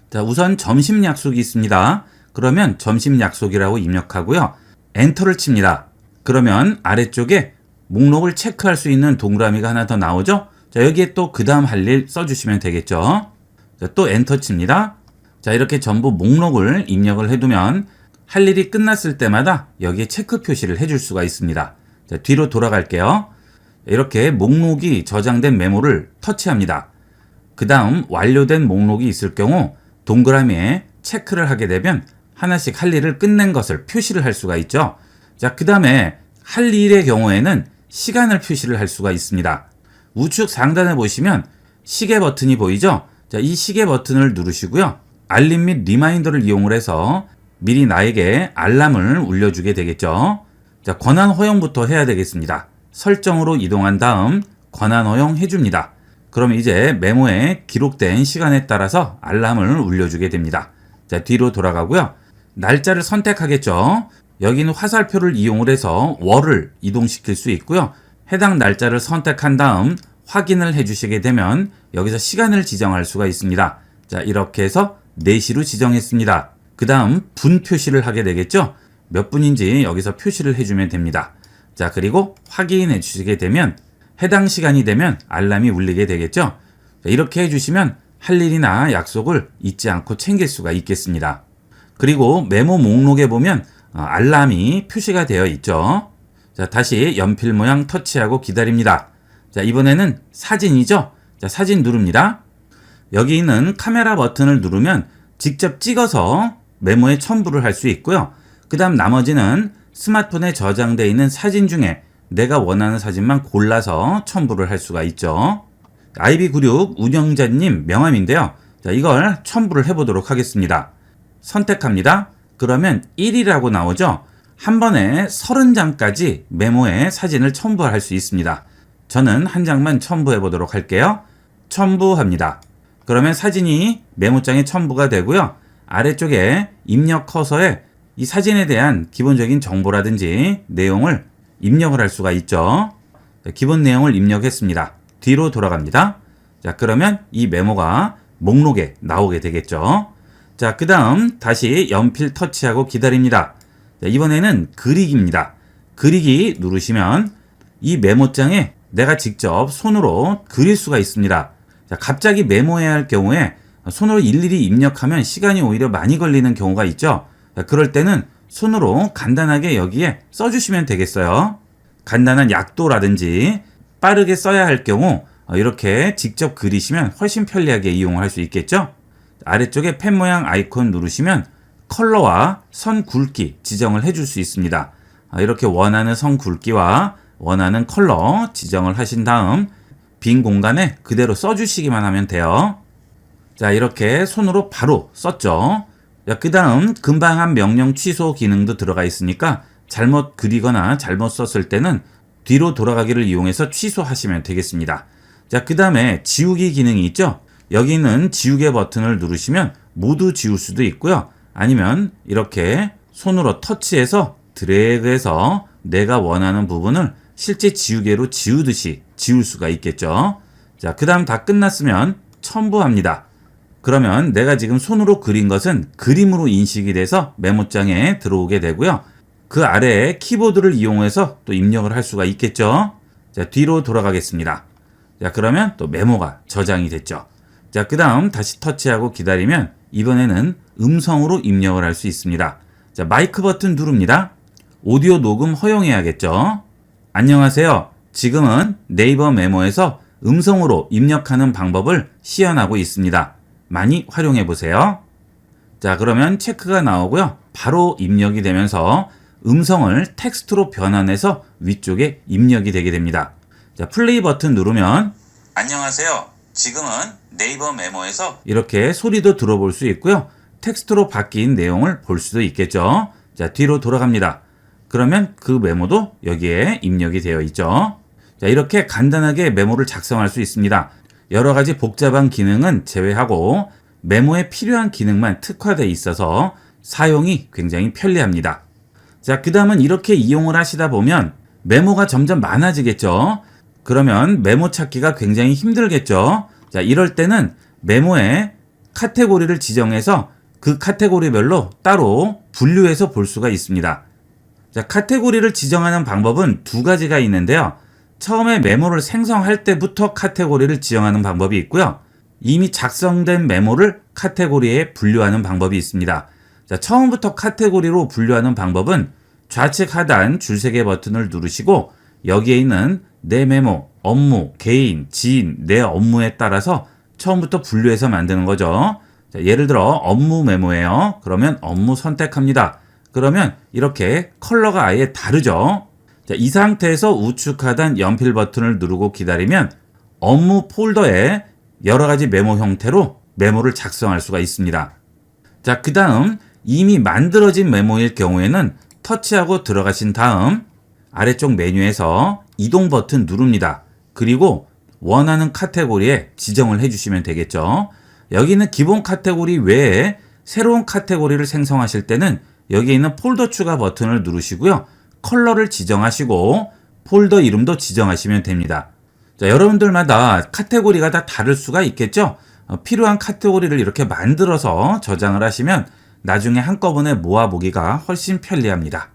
자, 우선 점심 약속이 있습니다. 그러면 점심 약속이라고 입력하고요. 엔터를 칩니다. 그러면 아래쪽에 목록을 체크할 수 있는 동그라미가 하나 더 나오죠. 자, 여기에 또 그 다음 할 일 써주시면 되겠죠. 자, 또 엔터 칩니다. 자, 이렇게 전부 목록을 입력을 해두면 할 일이 끝났을 때마다 여기에 체크 표시를 해줄 수가 있습니다. 자, 뒤로 돌아갈게요. 이렇게 목록이 저장된 메모를 터치합니다. 그 다음 완료된 목록이 있을 경우 동그라미에 체크를 하게 되면 하나씩 할 일을 끝낸 것을 표시를 할 수가 있죠. 자, 그 다음에 할 일의 경우에는 시간을 표시를 할 수가 있습니다. 우측 상단에 보시면 시계 버튼이 보이죠? 자, 이 시계 버튼을 누르시고요. 알림 및 리마인더를 이용을 해서 미리 나에게 알람을 울려주게 되겠죠. 자, 권한 허용부터 해야 되겠습니다. 설정으로 이동한 다음 권한 허용 해줍니다. 그럼 이제 메모에 기록된 시간에 따라서 알람을 울려주게 됩니다. 자, 뒤로 돌아가고요. 날짜를 선택하겠죠. 여기는 화살표를 이용을 해서 월을 이동시킬 수 있고요. 해당 날짜를 선택한 다음 확인을 해주시게 되면 여기서 시간을 지정할 수가 있습니다. 자, 이렇게 해서 4시로 지정했습니다. 그 다음 분 표시를 하게 되겠죠. 몇 분인지 여기서 표시를 해주면 됩니다. 자, 그리고 확인해 주시게 되면 해당 시간이 되면 알람이 울리게 되겠죠. 자, 이렇게 해주시면 할 일이나 약속을 잊지 않고 챙길 수가 있겠습니다. 그리고 메모 목록에 보면 알람이 표시가 되어 있죠. 자, 다시 연필 모양 터치하고 기다립니다. 자, 이번에는 사진이죠. 자, 사진 누릅니다. 여기 있는 카메라 버튼을 누르면 직접 찍어서 메모에 첨부를 할 수 있고요. 그 다음 나머지는 스마트폰에 저장되어 있는 사진 중에 내가 원하는 사진만 골라서 첨부를 할 수가 있죠. IB96 운영자님 명함인데요. 자, 이걸 첨부를 해보도록 하겠습니다. 선택합니다. 그러면 1이라고 나오죠. 한 번에 30장까지 메모에 사진을 첨부할 수 있습니다. 저는 한 장만 첨부해 보도록 할게요. 첨부합니다. 그러면 사진이 메모장에 첨부가 되고요. 아래쪽에 입력 커서에 이 사진에 대한 기본적인 정보라든지 내용을 입력을 할 수가 있죠. 기본 내용을 입력했습니다. 뒤로 돌아갑니다. 자, 그러면 이 메모가 목록에 나오게 되겠죠. 자, 그 다음 다시 연필 터치하고 기다립니다. 자, 이번에는 그리기입니다. 그리기 누르시면 이 메모장에 내가 직접 손으로 그릴 수가 있습니다. 자, 갑자기 메모해야 할 경우에 손으로 일일이 입력하면 시간이 오히려 많이 걸리는 경우가 있죠. 자, 그럴 때는 손으로 간단하게 여기에 써주시면 되겠어요. 간단한 약도라든지 빠르게 써야 할 경우 이렇게 직접 그리시면 훨씬 편리하게 이용할 수 있겠죠. 아래쪽에 펜 모양 아이콘 누르시면 컬러와 선 굵기 지정을 해줄 수 있습니다. 이렇게 원하는 선 굵기와 원하는 컬러 지정을 하신 다음 빈 공간에 그대로 써주시기만 하면 돼요. 자, 이렇게 손으로 바로 썼죠. 자, 그 다음 금방 한 명령 취소 기능도 들어가 있으니까 잘못 그리거나 잘못 썼을 때는 뒤로 돌아가기를 이용해서 취소하시면 되겠습니다. 자, 그 다음에 지우기 기능이 있죠. 여기 있는 지우개 버튼을 누르시면 모두 지울 수도 있고요. 아니면 이렇게 손으로 터치해서 드래그해서 내가 원하는 부분을 실제 지우개로 지우듯이 지울 수가 있겠죠. 자, 그 다음 다 끝났으면 첨부합니다. 그러면 내가 지금 손으로 그린 것은 그림으로 인식이 돼서 메모장에 들어오게 되고요. 그 아래에 키보드를 이용해서 또 입력을 할 수가 있겠죠. 자, 뒤로 돌아가겠습니다. 자, 그러면 또 메모가 저장이 됐죠. 자, 그 다음 다시 터치하고 기다리면 이번에는 음성으로 입력을 할 수 있습니다. 자, 마이크 버튼 누릅니다. 오디오 녹음 허용해야겠죠. 안녕하세요. 지금은 네이버 메모에서 음성으로 입력하는 방법을 시연하고 있습니다. 많이 활용해 보세요. 자, 그러면 체크가 나오고요. 바로 입력이 되면서 음성을 텍스트로 변환해서 위쪽에 입력이 되게 됩니다. 자, 플레이 버튼 누르면 안녕하세요. 지금은 네이버 메모에서 이렇게 소리도 들어볼 수 있고요. 텍스트로 바뀐 내용을 볼 수도 있겠죠. 자, 뒤로 돌아갑니다. 그러면 그 메모도 여기에 입력이 되어 있죠. 자, 이렇게 간단하게 메모를 작성할 수 있습니다. 여러 가지 복잡한 기능은 제외하고 메모에 필요한 기능만 특화되어 있어서 사용이 굉장히 편리합니다. 자, 그 다음은 이렇게 이용을 하시다 보면 메모가 점점 많아지겠죠. 그러면 메모 찾기가 굉장히 힘들겠죠. 자, 이럴 때는 메모에 카테고리를 지정해서 그 카테고리별로 따로 분류해서 볼 수가 있습니다. 자, 카테고리를 지정하는 방법은 두 가지가 있는데요. 처음에 메모를 생성할 때부터 카테고리를 지정하는 방법이 있고요. 이미 작성된 메모를 카테고리에 분류하는 방법이 있습니다. 자, 처음부터 카테고리로 분류하는 방법은 좌측 하단 줄세개 버튼을 누르시고 여기에 있는 내 메모, 업무, 개인, 지인, 내 업무에 따라서 처음부터 분류해서 만드는 거죠. 자, 예를 들어 업무 메모예요. 그러면 업무 선택합니다. 그러면 이렇게 컬러가 아예 다르죠. 자, 이 상태에서 우측 하단 연필 버튼을 누르고 기다리면 업무 폴더에 여러 가지 메모 형태로 메모를 작성할 수가 있습니다. 자, 그 다음 이미 만들어진 메모일 경우에는 터치하고 들어가신 다음 아래쪽 메뉴에서 이동 버튼 누릅니다. 그리고 원하는 카테고리에 지정을 해주시면 되겠죠. 여기는 기본 카테고리 외에 새로운 카테고리를 생성하실 때는 여기 있는 폴더 추가 버튼을 누르시고요. 컬러를 지정하시고 폴더 이름도 지정하시면 됩니다. 자, 여러분들마다 카테고리가 다 다를 수가 있겠죠. 필요한 카테고리를 이렇게 만들어서 저장을 하시면 나중에 한꺼번에 모아보기가 훨씬 편리합니다.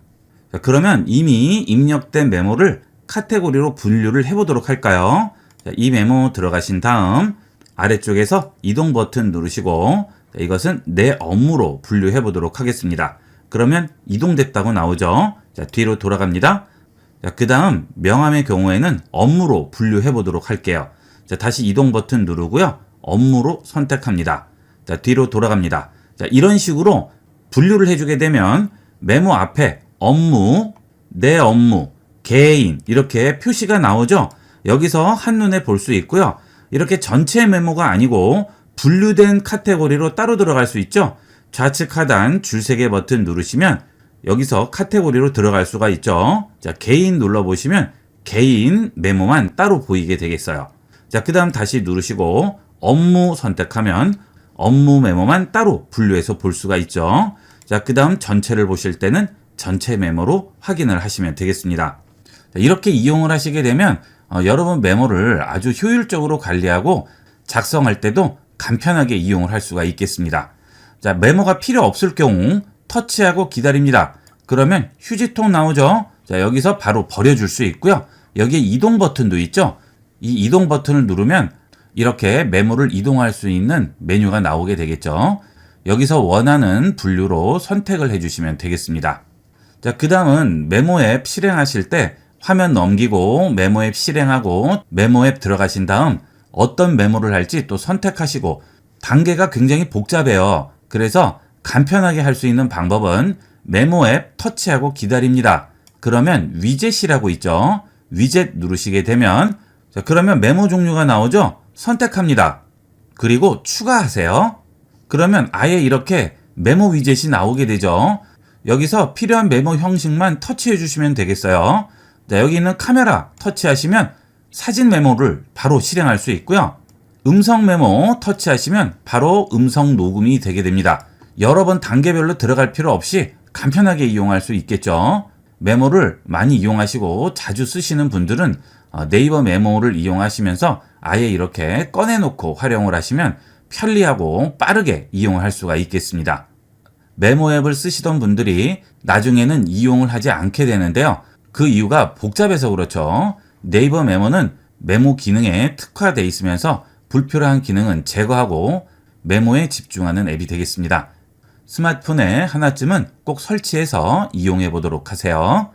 자, 그러면 이미 입력된 메모를 카테고리로 분류를 해보도록 할까요? 자, 이 메모 들어가신 다음 아래쪽에서 이동 버튼 누르시고 자, 이것은 내 업무로 분류해 보도록 하겠습니다. 그러면 이동됐다고 나오죠. 자, 뒤로 돌아갑니다. 자, 그 다음 명함의 경우에는 업무로 분류해 보도록 할게요. 자, 다시 이동 버튼 누르고요. 업무로 선택합니다. 자, 뒤로 돌아갑니다. 자, 이런 식으로 분류를 해주게 되면 메모 앞에 업무, 내 업무, 개인 이렇게 표시가 나오죠. 여기서 한눈에 볼 수 있고요. 이렇게 전체 메모가 아니고 분류된 카테고리로 따로 들어갈 수 있죠. 좌측 하단 줄세개 버튼 누르시면 여기서 카테고리로 들어갈 수가 있죠. 자, 개인 눌러보시면 개인 메모만 따로 보이게 되겠어요. 자, 그 다음 다시 누르시고 업무 선택하면 업무 메모만 따로 분류해서 볼 수가 있죠. 자, 그 다음 전체를 보실 때는 전체 메모로 확인을 하시면 되겠습니다. 자, 이렇게 이용을 하시게 되면 여러분 메모를 아주 효율적으로 관리하고 작성할 때도 간편하게 이용을 할 수가 있겠습니다. 자, 메모가 필요 없을 경우 터치하고 기다립니다. 그러면 휴지통 나오죠. 자, 여기서 바로 버려줄 수 있고요. 여기에 이동 버튼도 있죠. 이 이동 버튼을 누르면 이렇게 메모를 이동할 수 있는 메뉴가 나오게 되겠죠. 여기서 원하는 분류로 선택을 해주시면 되겠습니다. 자, 그 다음은 메모 앱 실행하실 때 화면 넘기고 메모 앱 실행하고 메모 앱 들어가신 다음 어떤 메모를 할지 또 선택하시고 단계가 굉장히 복잡해요. 그래서 간편하게 할 수 있는 방법은 메모 앱 터치하고 기다립니다. 그러면 위젯이라고 있죠. 위젯 누르시게 되면 자, 그러면 메모 종류가 나오죠. 선택합니다. 그리고 추가하세요. 그러면 아예 이렇게 메모 위젯이 나오게 되죠. 여기서 필요한 메모 형식만 터치해 주시면 되겠어요. 자, 여기 있는 카메라 터치하시면 사진 메모를 바로 실행할 수 있고요. 음성 메모 터치하시면 바로 음성 녹음이 되게 됩니다. 여러 번 단계별로 들어갈 필요 없이 간편하게 이용할 수 있겠죠. 메모를 많이 이용하시고 자주 쓰시는 분들은 네이버 메모를 이용하시면서 아예 이렇게 꺼내놓고 활용을 하시면 편리하고 빠르게 이용할 수가 있겠습니다. 메모 앱을 쓰시던 분들이 나중에는 이용을 하지 않게 되는데요. 그 이유가 복잡해서 그렇죠. 네이버 메모는 메모 기능에 특화되어 있으면서 불필요한 기능은 제거하고 메모에 집중하는 앱이 되겠습니다. 스마트폰에 하나쯤은 꼭 설치해서 이용해 보도록 하세요.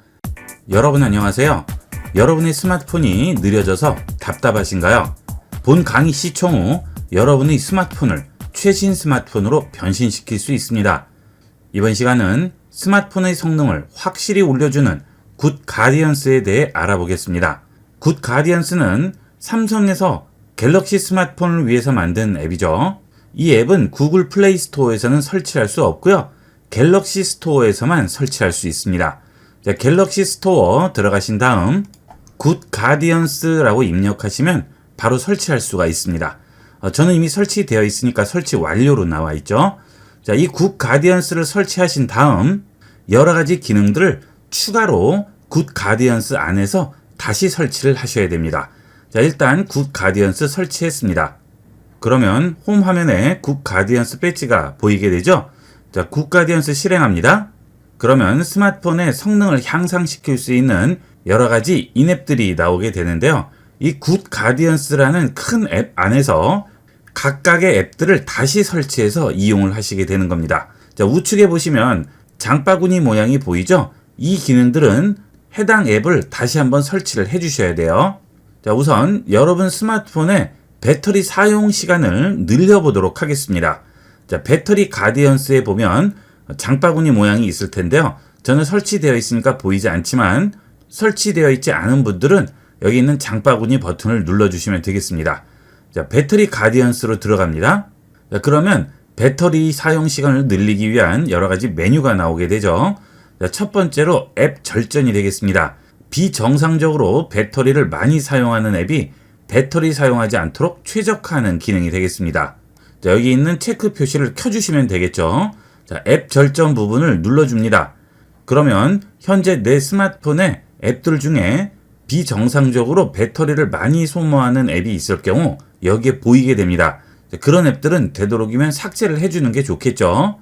여러분 안녕하세요. 여러분의 스마트폰이 느려져서 답답하신가요? 본 강의 시청 후 여러분의 스마트폰을 최신 스마트폰으로 변신시킬 수 있습니다. 이번 시간은 스마트폰의 성능을 확실히 올려주는 굿 가디언스에 대해 알아보겠습니다. 굿 가디언스는 삼성에서 갤럭시 스마트폰을 위해서 만든 앱이죠. 이 앱은 구글 플레이 스토어에서는 설치할 수 없고요. 갤럭시 스토어에서만 설치할 수 있습니다. 자, 갤럭시 스토어 들어가신 다음 굿 가디언스라고 입력하시면 바로 설치할 수가 있습니다. 저는 이미 설치되어 있으니까 설치 완료로 나와 있죠. 자, 이 굿 가디언스를 설치하신 다음 여러 가지 기능들을 추가로 굿 가디언스 안에서 다시 설치를 하셔야 됩니다. 자, 일단 굿 가디언스 설치했습니다. 그러면 홈 화면에 굿 가디언스 배지가 보이게 되죠. 자, 굿 가디언스 실행합니다. 그러면 스마트폰의 성능을 향상시킬 수 있는 여러 가지 인앱들이 나오게 되는데요. 이 굿 가디언스라는 큰 앱 안에서 각각의 앱들을 다시 설치해서 이용을 하시게 되는 겁니다. 자, 우측에 보시면 장바구니 모양이 보이죠? 이 기능들은 해당 앱을 다시 한번 설치를 해 주셔야 돼요. 자, 우선 여러분 스마트폰의 배터리 사용 시간을 늘려보도록 하겠습니다. 자, 배터리 가디언스에 보면 장바구니 모양이 있을 텐데요. 저는 설치되어 있으니까 보이지 않지만 설치되어 있지 않은 분들은 여기 있는 장바구니 버튼을 눌러주시면 되겠습니다. 자, 배터리 가디언스로 들어갑니다. 자, 그러면 배터리 사용 시간을 늘리기 위한 여러 가지 메뉴가 나오게 되죠. 자, 첫 번째로 앱 절전이 되겠습니다. 비정상적으로 배터리를 많이 사용하는 앱이 배터리 사용하지 않도록 최적화하는 기능이 되겠습니다. 자, 여기 있는 체크 표시를 켜주시면 되겠죠. 자, 앱 절전 부분을 눌러줍니다. 그러면 현재 내 스마트폰의 앱들 중에 비정상적으로 배터리를 많이 소모하는 앱이 있을 경우 여기에 보이게 됩니다. 자, 그런 앱들은 되도록이면 삭제를 해주는 게 좋겠죠.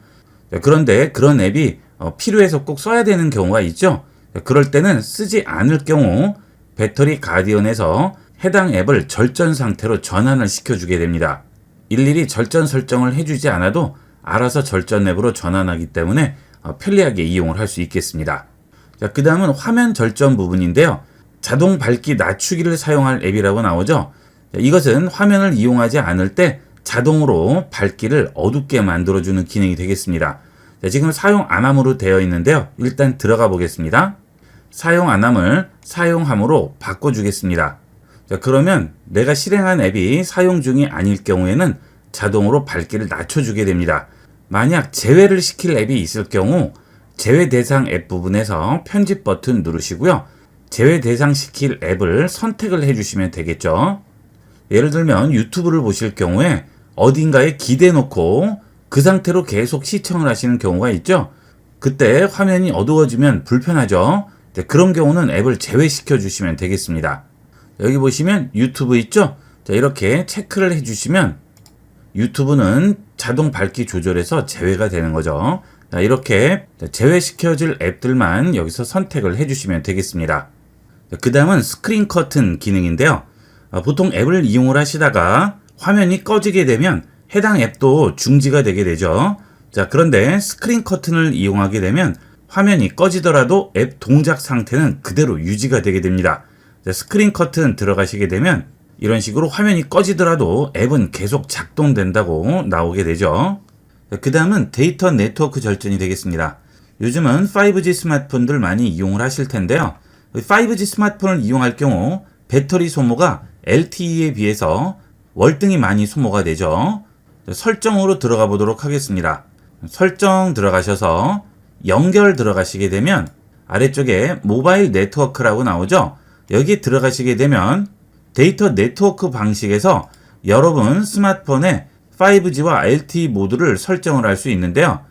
자, 그런데 그런 앱이 필요해서 꼭 써야 되는 경우가 있죠. 자, 그럴 때는 쓰지 않을 경우 배터리 가디언에서 해당 앱을 절전 상태로 전환을 시켜주게 됩니다. 일일이 절전 설정을 해주지 않아도 알아서 절전 앱으로 전환하기 때문에 편리하게 이용을 할 수 있겠습니다. 자, 그 다음은 화면 절전 부분인데요. 자동 밝기 낮추기를 사용할 앱이라고 나오죠. 자, 이것은 화면을 이용하지 않을 때 자동으로 밝기를 어둡게 만들어주는 기능이 되겠습니다. 자, 지금 사용 안함으로 되어 있는데요. 일단 들어가 보겠습니다. 사용 안함을 사용함으로 바꿔주겠습니다. 자, 그러면 내가 실행한 앱이 사용 중이 아닐 경우에는 자동으로 밝기를 낮춰주게 됩니다. 만약 제외를 시킬 앱이 있을 경우 제외 대상 앱 부분에서 편집 버튼 누르시고요. 제외 대상 시킬 앱을 선택을 해주시면 되겠죠. 예를 들면 유튜브를 보실 경우에 어딘가에 기대 놓고 그 상태로 계속 시청을 하시는 경우가 있죠. 그때 화면이 어두워지면 불편하죠. 그런 경우는 앱을 제외시켜 주시면 되겠습니다. 여기 보시면 유튜브 있죠? 자, 이렇게 체크를 해주시면 유튜브는 자동 밝기 조절해서 제외가 되는 거죠. 자, 이렇게 제외시켜줄 앱들만 여기서 선택을 해주시면 되겠습니다. 그 다음은 스크린 커튼 기능인데요. 보통 앱을 이용을 하시다가 화면이 꺼지게 되면 해당 앱도 중지가 되게 되죠. 자, 그런데 스크린 커튼을 이용하게 되면 화면이 꺼지더라도 앱 동작 상태는 그대로 유지가 되게 됩니다. 자, 스크린 커튼 들어가시게 되면 이런 식으로 화면이 꺼지더라도 앱은 계속 작동된다고 나오게 되죠. 그 다음은 데이터 네트워크 절전이 되겠습니다. 요즘은 5G 스마트폰들 많이 이용을 하실 텐데요. 5G 스마트폰을 이용할 경우 배터리 소모가 LTE에 비해서 월등히 많이 소모가 되죠. 설정으로 들어가 보도록 하겠습니다. 설정 들어가셔서 연결 들어가시게 되면 아래쪽에 모바일 네트워크라고 나오죠. 여기 들어가시게 되면 데이터 네트워크 방식에서 여러분 스마트폰에 5G와 LTE 모드를 설정을 할 수 있는데요.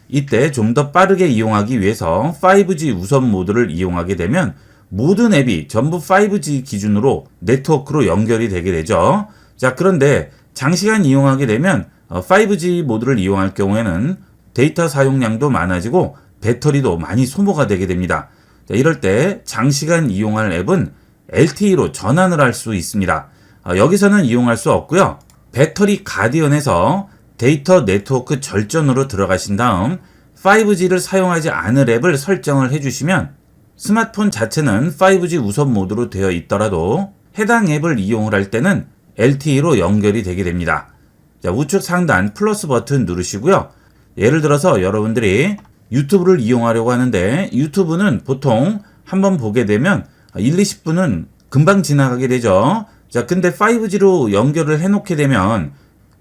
이때 좀 더 빠르게 이용하기 위해서 5G 우선 모드를 이용하게 되면 모든 앱이 전부 5G 기준으로 네트워크로 연결이 되게 되죠. 자, 그런데 장시간 이용하게 되면 5G 모드를 이용할 경우에는 데이터 사용량도 많아지고 배터리도 많이 소모가 되게 됩니다. 자, 이럴 때 장시간 이용할 앱은 LTE로 전환을 할 수 있습니다. 여기서는 이용할 수 없고요. 배터리 가디언에서 데이터 네트워크 절전으로 들어가신 다음 5G를 사용하지 않을 앱을 설정을 해주시면 스마트폰 자체는 5G 우선 모드로 되어 있더라도 해당 앱을 이용을 할 때는 LTE로 연결이 되게 됩니다. 자, 우측 상단 플러스 버튼 누르시고요. 예를 들어서 여러분들이 유튜브를 이용하려고 하는데 유튜브는 보통 한번 보게 되면 1, 20분은 금방 지나가게 되죠. 자, 근데 5G로 연결을 해놓게 되면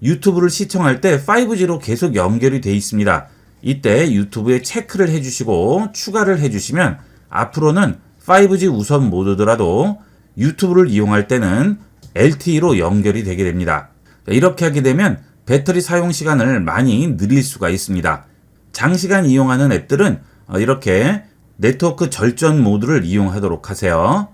유튜브를 시청할 때 5G로 계속 연결이 돼 있습니다. 이때 유튜브에 체크를 해주시고 추가를 해주시면 앞으로는 5G 우선 모드더라도 유튜브를 이용할 때는 LTE로 연결이 되게 됩니다. 이렇게 하게 되면 배터리 사용 시간을 많이 늘릴 수가 있습니다. 장시간 이용하는 앱들은 이렇게 네트워크 절전 모드를 이용하도록 하세요.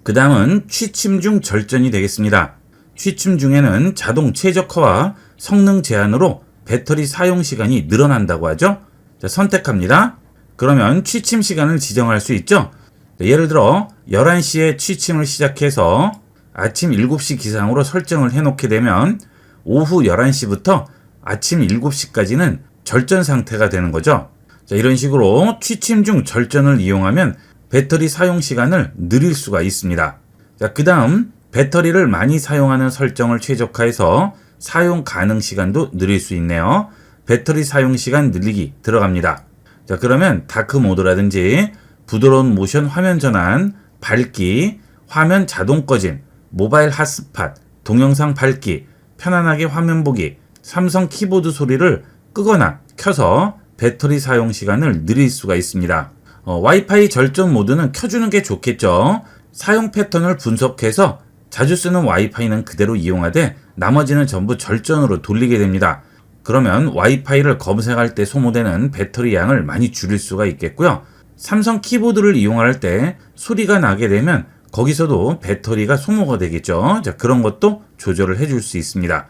그 다음은 취침 중 절전이 되겠습니다. 취침 중에는 자동 최적화와 성능 제한으로 배터리 사용 시간이 늘어난다고 하죠. 자, 선택합니다. 그러면 취침 시간을 지정할 수 있죠. 예를 들어 11시에 취침을 시작해서 아침 7시 기상으로 설정을 해놓게 되면 오후 11시부터 아침 7시까지는 절전 상태가 되는 거죠. 자, 이런 식으로 취침 중 절전을 이용하면 배터리 사용 시간을 늘릴 수가 있습니다. 자, 그 다음 배터리를 많이 사용하는 설정을 최적화해서 사용 가능 시간도 늘릴 수 있네요. 배터리 사용 시간 늘리기 들어갑니다. 자, 그러면 다크 모드라든지 부드러운 모션 화면 전환, 밝기, 화면 자동 꺼짐, 모바일 핫스팟, 동영상 밝기, 편안하게 화면 보기, 삼성 키보드 소리를 끄거나 켜서 배터리 사용 시간을 늘릴 수가 있습니다. 와이파이 절전 모드는 켜주는 게 좋겠죠. 사용 패턴을 분석해서 자주 쓰는 와이파이는 그대로 이용하되 나머지는 전부 절전으로 돌리게 됩니다. 그러면 와이파이를 검색할 때 소모되는 배터리 양을 많이 줄일 수가 있겠고요. 삼성 키보드를 이용할 때 소리가 나게 되면 거기서도 배터리가 소모가 되겠죠. 자, 그런 것도 조절을 해줄 수 있습니다.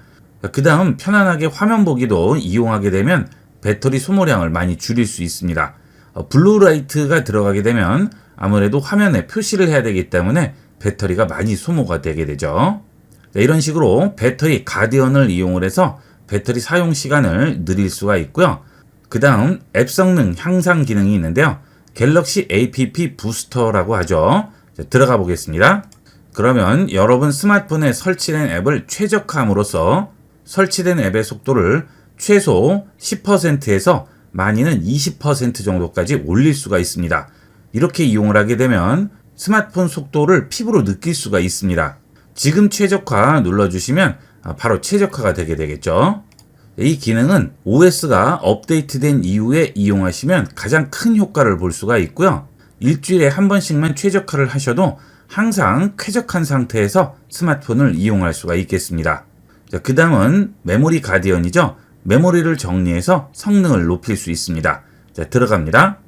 그 다음 편안하게 화면 보기도 이용하게 되면 배터리 소모량을 많이 줄일 수 있습니다. 블루라이트가 들어가게 되면 아무래도 화면에 표시를 해야 되기 때문에 배터리가 많이 소모가 되게 되죠. 자, 이런 식으로 배터리 가디언을 이용을 해서 배터리 사용 시간을 늘릴 수가 있고요. 그 다음 앱 성능 향상 기능이 있는데요. 갤럭시 app 부스터라고 하죠. 자, 들어가 보겠습니다. 그러면 여러분 스마트폰에 설치된 앱을 최적화함으로써 설치된 앱의 속도를 최소 10%에서 많이는 20% 정도까지 올릴 수가 있습니다. 이렇게 이용을 하게 되면 스마트폰 속도를 피부로 느낄 수가 있습니다. 지금 최적화 눌러주시면 바로 최적화가 되게 되겠죠. 이 기능은 OS가 업데이트된 이후에 이용하시면 가장 큰 효과를 볼 수가 있고요. 일주일에 한 번씩만 최적화를 하셔도 항상 쾌적한 상태에서 스마트폰을 이용할 수가 있겠습니다. 그 다음은 메모리 가디언이죠. 메모리를 정리해서 성능을 높일 수 있습니다. 자, 들어갑니다.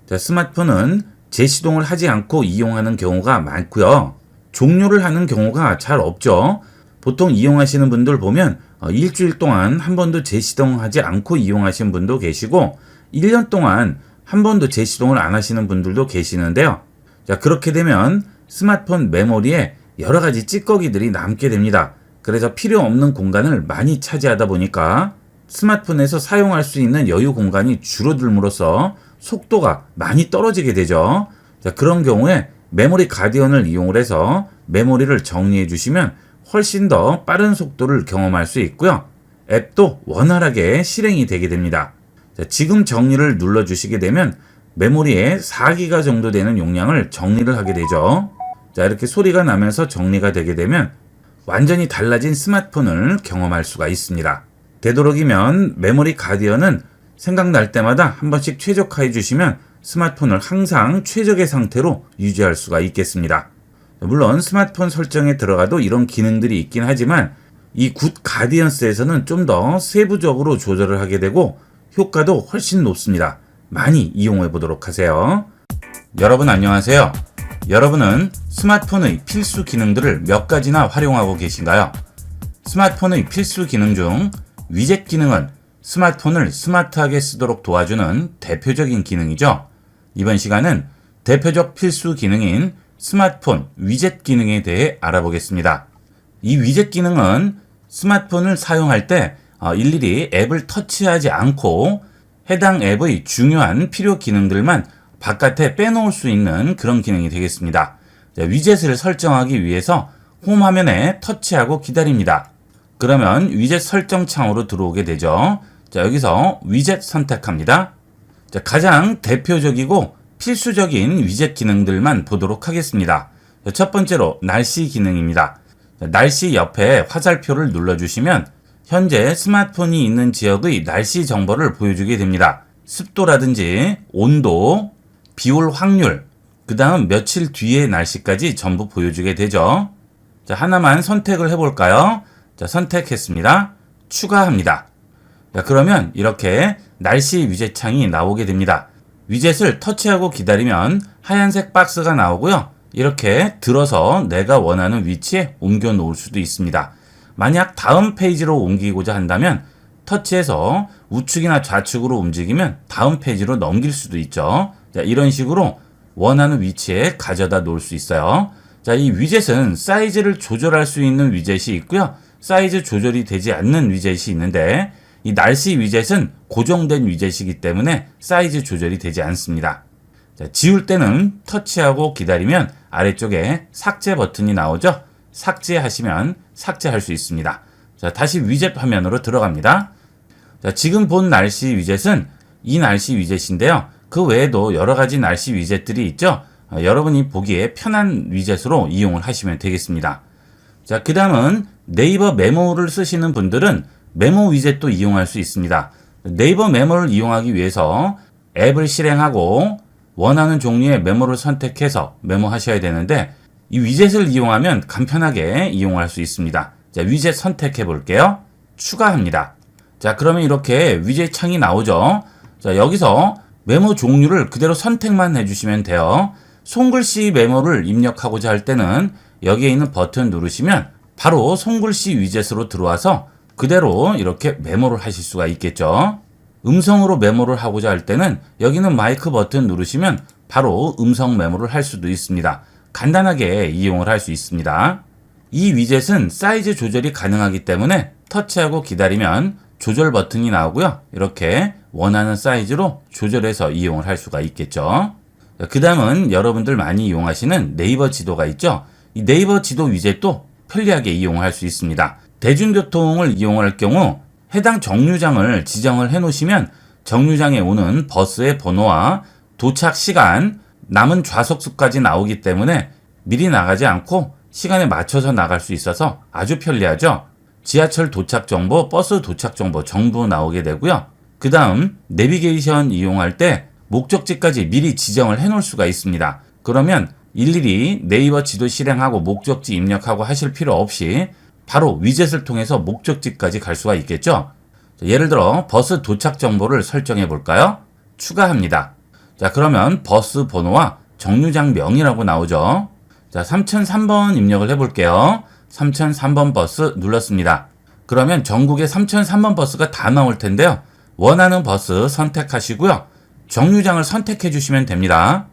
자, 스마트폰은 재시동을 하지 않고 이용하는 경우가 많고요. 종료를 하는 경우가 잘 없죠. 보통 이용하시는 분들 보면 일주일 동안 한 번도 재시동하지 않고 이용하시는 분도 계시고 1년 동안 한 번도 재시동을 안 하시는 분들도 계시는데요. 자, 그렇게 되면 스마트폰 메모리에 여러 가지 찌꺼기들이 남게 됩니다. 그래서 필요 없는 공간을 많이 차지하다 보니까 스마트폰에서 사용할 수 있는 여유 공간이 줄어들므로써 속도가 많이 떨어지게 되죠. 자, 그런 경우에 메모리 가디언을 이용을 해서 메모리를 정리해 주시면 훨씬 더 빠른 속도를 경험할 수 있고요. 앱도 원활하게 실행이 되게 됩니다. 자, 지금 정리를 눌러주시게 되면 메모리에 4기가 정도 되는 용량을 정리를 하게 되죠. 자, 이렇게 소리가 나면서 정리가 되게 되면 완전히 달라진 스마트폰을 경험할 수가 있습니다. 되도록이면 메모리 가디언은 생각날 때마다 한 번씩 최적화해 주시면 스마트폰을 항상 최적의 상태로 유지할 수가 있겠습니다. 물론 스마트폰 설정에 들어가도 이런 기능들이 있긴 하지만 이 굿 가디언스에서는 좀 더 세부적으로 조절을 하게 되고 효과도 훨씬 높습니다. 많이 이용해 보도록 하세요. 여러분 안녕하세요. 여러분은 스마트폰의 필수 기능들을 몇 가지나 활용하고 계신가요? 스마트폰의 필수 기능 중 위젯 기능은 스마트폰을 스마트하게 쓰도록 도와주는 대표적인 기능이죠. 이번 시간은 대표적 필수 기능인 스마트폰 위젯 기능에 대해 알아보겠습니다. 이 위젯 기능은 스마트폰을 사용할 때 일일이 앱을 터치하지 않고 해당 앱의 중요한 필요 기능들만 바깥에 빼놓을 수 있는 그런 기능이 되겠습니다. 위젯을 설정하기 위해서 홈 화면에 터치하고 기다립니다. 그러면 위젯 설정 창으로 들어오게 되죠. 여기서 위젯 선택합니다. 가장 대표적이고 필수적인 위젯 기능들만 보도록 하겠습니다. 첫 번째로 날씨 기능입니다. 날씨 옆에 화살표를 눌러주시면 현재 스마트폰이 있는 지역의 날씨 정보를 보여주게 됩니다. 습도라든지 온도, 비올 확률, 그 다음 며칠 뒤의 날씨까지 전부 보여주게 되죠. 하나만 선택을 해볼까요? 선택했습니다. 추가합니다. 그러면 이렇게 날씨 위젯 창이 나오게 됩니다. 위젯을 터치하고 기다리면 하얀색 박스가 나오고요. 이렇게 들어서 내가 원하는 위치에 옮겨 놓을 수도 있습니다. 만약 다음 페이지로 옮기고자 한다면 터치해서 우측이나 좌측으로 움직이면 다음 페이지로 넘길 수도 있죠. 이런 식으로 원하는 위치에 가져다 놓을 수 있어요. 이 위젯은 사이즈를 조절할 수 있는 위젯이 있고요. 사이즈 조절이 되지 않는 위젯이 있는데 이 날씨 위젯은 고정된 위젯이기 때문에 사이즈 조절이 되지 않습니다. 지울 때는 터치하고 기다리면 아래쪽에 삭제 버튼이 나오죠. 삭제하시면 삭제할 수 있습니다. 다시 위젯 화면으로 들어갑니다. 지금 본 날씨 위젯은 이 날씨 위젯인데요. 그 외에도 여러 가지 날씨 위젯들이 있죠. 여러분이 보기에 편한 위젯으로 이용을 하시면 되겠습니다. 그 다음은 네이버 메모를 쓰시는 분들은 메모 위젯도 이용할 수 있습니다. 네이버 메모를 이용하기 위해서 앱을 실행하고 원하는 종류의 메모를 선택해서 메모하셔야 되는데 이 위젯을 이용하면 간편하게 이용할 수 있습니다. 위젯 선택해 볼게요. 추가합니다. 그러면 이렇게 위젯 창이 나오죠. 여기서 메모 종류를 그대로 선택만 해주시면 돼요. 손글씨 메모를 입력하고자 할 때는 여기에 있는 버튼 누르시면 바로 손글씨 위젯으로 들어와서 그대로 이렇게 메모를 하실 수가 있겠죠. 음성으로 메모를 하고자 할 때는 여기는 마이크 버튼 누르시면 바로 음성 메모를 할 수도 있습니다. 간단하게 이용을 할 수 있습니다. 이 위젯은 사이즈 조절이 가능하기 때문에 터치하고 기다리면 조절 버튼이 나오고요. 이렇게 원하는 사이즈로 조절해서 이용을 할 수가 있겠죠. 그 다음은 여러분들 많이 이용하시는 네이버 지도가 있죠. 이 네이버 지도 위젯도 편리하게 이용할 수 있습니다. 대중교통을 이용할 경우 해당 정류장을 지정을 해 놓으시면 정류장에 오는 버스의 번호와 도착 시간, 남은 좌석수까지 나오기 때문에 미리 나가지 않고 시간에 맞춰서 나갈 수 있어서 아주 편리하죠. 지하철 도착 정보, 버스 도착 정보 전부 나오게 되고요. 그 다음 내비게이션 이용할 때 목적지까지 미리 지정을 해 놓을 수가 있습니다. 그러면 일일이 네이버 지도 실행하고 목적지 입력하고 하실 필요 없이 바로 위젯을 통해서 목적지까지 갈 수가 있겠죠. 예를 들어 버스 도착 정보를 설정해 볼까요? 추가합니다. 그러면 버스 번호와 정류장 명이라고 나오죠. 3003번 입력을 해 볼게요. 3003번 버스 눌렀습니다. 그러면 전국에 3003번 버스가 다 나올 텐데요. 원하는 버스 선택하시고요. 정류장을 선택해 주시면 됩니다.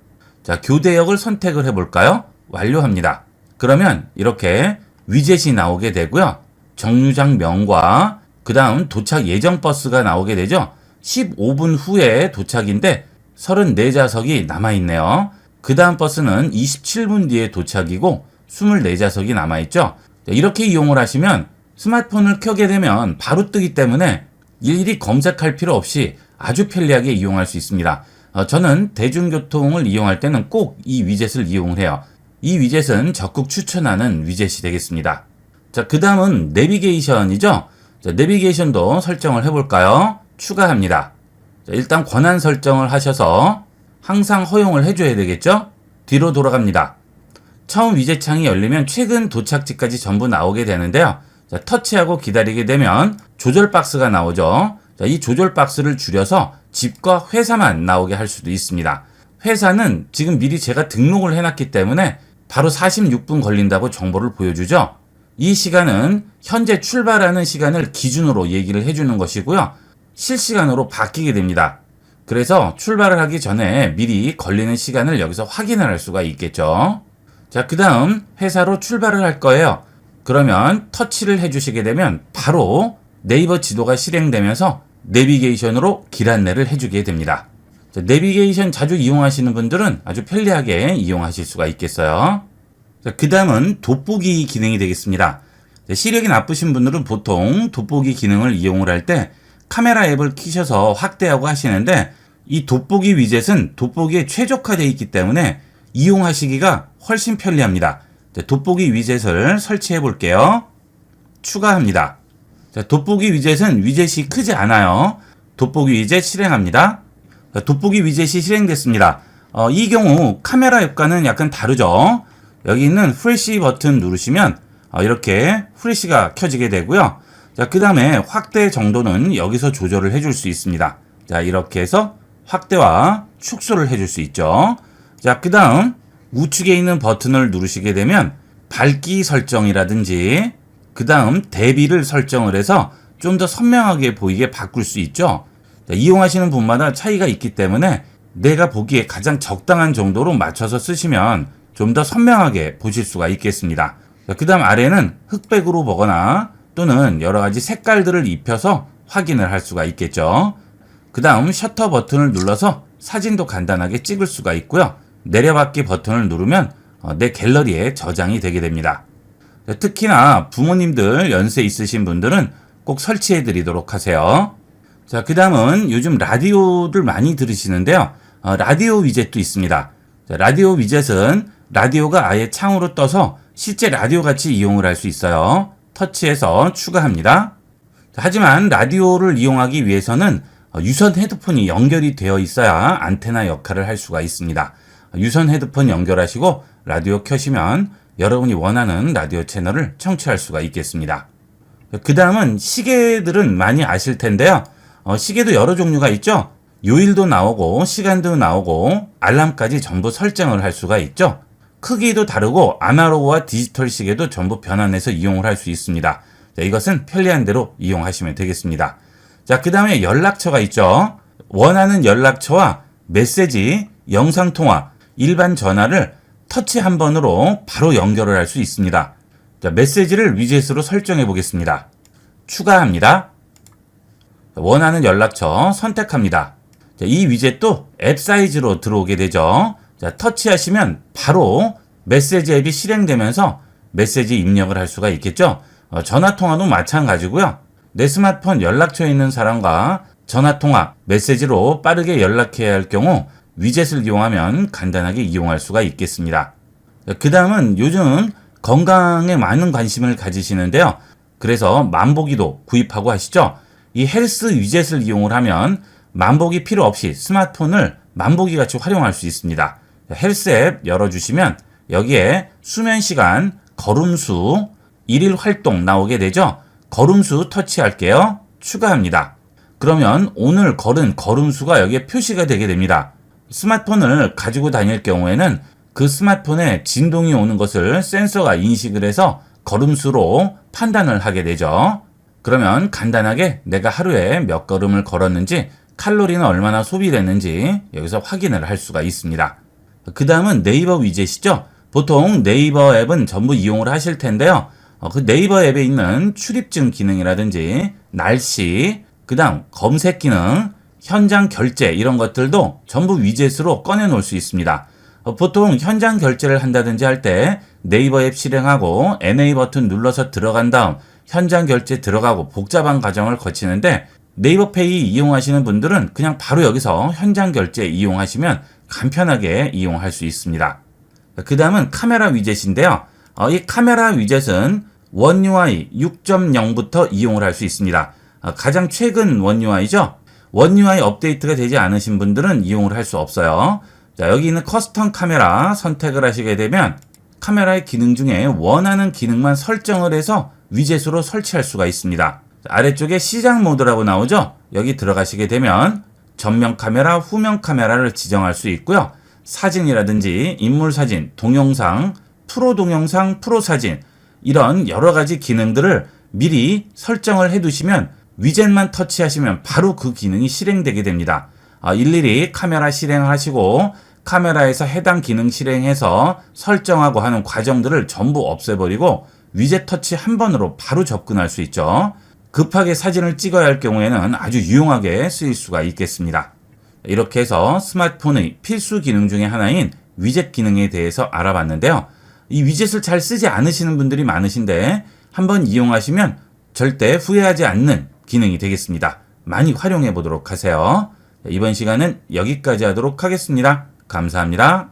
교대역을 선택을 해 볼까요? 완료합니다. 그러면 이렇게 위젯이 나오게 되고요. 정류장 명과 그 다음 도착 예정 버스가 나오게 되죠. 15분 후에 도착인데 34좌석이 남아있네요. 그 다음 버스는 27분 뒤에 도착이고 24좌석이 남아있죠. 이렇게 이용을 하시면 스마트폰을 켜게 되면 바로 뜨기 때문에 일일이 검색할 필요 없이 아주 편리하게 이용할 수 있습니다. 저는 대중교통을 이용할 때는 꼭 이 위젯을 이용을 해요. 이 위젯은 적극 추천하는 위젯이 되겠습니다. 그 다음은 내비게이션이죠. 내비게이션도 설정을 해볼까요? 추가합니다. 일단 권한 설정을 하셔서 항상 허용을 해줘야 되겠죠? 뒤로 돌아갑니다. 처음 위젯 창이 열리면 최근 도착지까지 전부 나오게 되는데요. 터치하고 기다리게 되면 조절 박스가 나오죠. 이 조절 박스를 줄여서 집과 회사만 나오게 할 수도 있습니다. 회사는 지금 미리 제가 등록을 해놨기 때문에 바로 46분 걸린다고 정보를 보여주죠. 이 시간은 현재 출발하는 시간을 기준으로 얘기를 해주는 것이고요. 실시간으로 바뀌게 됩니다. 그래서 출발을 하기 전에 미리 걸리는 시간을 여기서 확인을 할 수가 있겠죠. 자, 그 다음 회사로 출발을 할 거예요. 그러면 터치를 해주시게 되면 바로 네이버 지도가 실행되면서 내비게이션으로 길 안내를 해주게 됩니다. 자, 내비게이션 자주 이용하시는 분들은 아주 편리하게 이용하실 수가 있겠어요. 자, 그 다음은 돋보기 기능이 되겠습니다. 자, 시력이 나쁘신 분들은 보통 돋보기 기능을 이용을 할 때 카메라 앱을 키셔서 확대하고 하시는데 이 돋보기 위젯은 돋보기에 최적화되어 있기 때문에 이용하시기가 훨씬 편리합니다. 자, 돋보기 위젯을 설치해 볼게요. 추가합니다. 자, 돋보기 위젯은 위젯이 크지 않아요. 돋보기 위젯 실행합니다. 자, 돋보기 위젯이 실행됐습니다. 이 경우 카메라 앱과는 약간 다르죠. 여기 있는 프레시 버튼 누르시면 이렇게 프레시가 켜지게 되고요. 자, 그 다음에 확대 정도는 여기서 조절을 해줄 수 있습니다. 자, 이렇게 해서 확대와 축소를 해줄 수 있죠. 자, 그 다음 우측에 있는 버튼을 누르시게 되면 밝기 설정이라든지 그 다음 대비를 설정을 해서 좀 더 선명하게 보이게 바꿀 수 있죠. 자, 이용하시는 분마다 차이가 있기 때문에 내가 보기에 가장 적당한 정도로 맞춰서 쓰시면 좀 더 선명하게 보실 수가 있겠습니다. 그 다음 아래는 흑백으로 보거나 또는 여러 가지 색깔들을 입혀서 확인을 할 수가 있겠죠. 그 다음 셔터 버튼을 눌러서 사진도 간단하게 찍을 수가 있고요. 내려받기 버튼을 누르면 내 갤러리에 저장이 되게 됩니다. 특히나 부모님들 연세 있으신 분들은 꼭 설치해 드리도록 하세요. 자, 그 다음은 요즘 라디오를 많이 들으시는데요. 라디오 위젯도 있습니다. 자, 라디오 위젯은 라디오가 아예 창으로 떠서 실제 라디오 같이 이용을 할 수 있어요. 터치해서 추가합니다. 자, 하지만 라디오를 이용하기 위해서는 유선 헤드폰이 연결이 되어 있어야 안테나 역할을 할 수가 있습니다. 유선 헤드폰 연결하시고 라디오 켜시면 여러분이 원하는 라디오 채널을 청취할 수가 있겠습니다. 그 다음은 시계들은 많이 아실 텐데요. 시계도 여러 종류가 있죠. 요일도 나오고 시간도 나오고 알람까지 전부 설정을 할 수가 있죠. 크기도 다르고 아날로그와 디지털 시계도 전부 변환해서 이용을 할 수 있습니다. 자, 이것은 편리한 대로 이용하시면 되겠습니다. 자, 그 다음에 연락처가 있죠. 원하는 연락처와 메시지, 영상통화, 일반 전화를 터치 한 번으로 바로 연결을 할 수 있습니다. 자, 메시지를 위젯으로 설정해 보겠습니다. 추가합니다. 원하는 연락처 선택합니다. 자, 이 위젯도 앱 사이즈로 들어오게 되죠. 자, 터치하시면 바로 메시지 앱이 실행되면서 메시지 입력을 할 수가 있겠죠. 전화통화도 마찬가지고요. 내 스마트폰 연락처에 있는 사람과 전화통화, 메시지로 빠르게 연락해야 할 경우 위젯을 이용하면 간단하게 이용할 수가 있겠습니다. 그 다음은 요즘 건강에 많은 관심을 가지시는데요. 그래서 만보기도 구입하고 하시죠. 이 헬스 위젯을 이용을 하면 만보기 필요 없이 스마트폰을 만보기 같이 활용할 수 있습니다. 헬스 앱 열어주시면 여기에 수면시간, 걸음수, 일일 활동 나오게 되죠. 걸음수 터치할게요. 추가합니다. 그러면 오늘 걸은 걸음수가 여기에 표시가 되게 됩니다. 스마트폰을 가지고 다닐 경우에는 그 스마트폰에 진동이 오는 것을 센서가 인식을 해서 걸음수로 판단을 하게 되죠. 그러면 간단하게 내가 하루에 몇 걸음을 걸었는지 칼로리는 얼마나 소비됐는지 여기서 확인을 할 수가 있습니다. 그 다음은 네이버 위젯이죠. 보통 네이버 앱은 전부 이용을 하실 텐데요. 그 네이버 앱에 있는 출입증 기능이라든지 날씨, 그 다음 검색 기능, 현장 결제 이런 것들도 전부 위젯으로 꺼내 놓을 수 있습니다. 보통 현장 결제를 한다든지 할 때 네이버 앱 실행하고 NA 버튼 눌러서 들어간 다음 현장 결제 들어가고 복잡한 과정을 거치는데 네이버 페이 이용하시는 분들은 그냥 바로 여기서 현장 결제 이용하시면 간편하게 이용할 수 있습니다. 그 다음은 카메라 위젯인데요. 이 카메라 위젯은 원 UI 6.0부터 이용을 할 수 있습니다. 가장 최근 원 UI죠. 원 UI 업데이트가 되지 않으신 분들은 이용을 할 수 없어요. 자, 여기 있는 커스텀 카메라 선택을 하시게 되면 카메라의 기능 중에 원하는 기능만 설정을 해서 위젯으로 설치할 수가 있습니다. 아래쪽에 시작 모드라고 나오죠. 여기 들어가시게 되면 전면 카메라, 후면 카메라를 지정할 수 있고요. 사진이라든지 인물 사진, 동영상, 프로 동영상, 프로 사진 이런 여러 가지 기능들을 미리 설정을 해두시면 위젯만 터치하시면 바로 그 기능이 실행되게 됩니다. 일일이 카메라 실행하시고 카메라에서 해당 기능 실행해서 설정하고 하는 과정들을 전부 없애버리고 위젯 터치 한 번으로 바로 접근할 수 있죠. 급하게 사진을 찍어야 할 경우에는 아주 유용하게 쓰일 수가 있겠습니다. 이렇게 해서 스마트폰의 필수 기능 중에 하나인 위젯 기능에 대해서 알아봤는데요. 이 위젯을 잘 쓰지 않으시는 분들이 많으신데 한번 이용하시면 절대 후회하지 않는 기능이 되겠습니다. 많이 활용해 보도록 하세요. 이번 시간은 여기까지 하도록 하겠습니다. 감사합니다.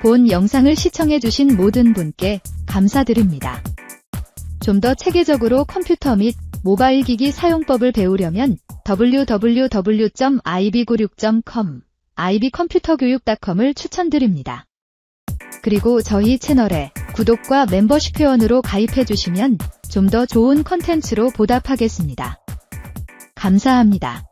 본 영상을 시청해주신 모든 분께 감사드립니다. 좀 더 체계적으로 컴퓨터 및 모바일 기기 사용법을 배우려면 www.ib96.com, ib컴퓨터교육.com을 추천드립니다. 그리고 저희 채널에 구독과 멤버십 회원으로 가입해주시면 좀 더 좋은 콘텐츠로 보답하겠습니다. 감사합니다.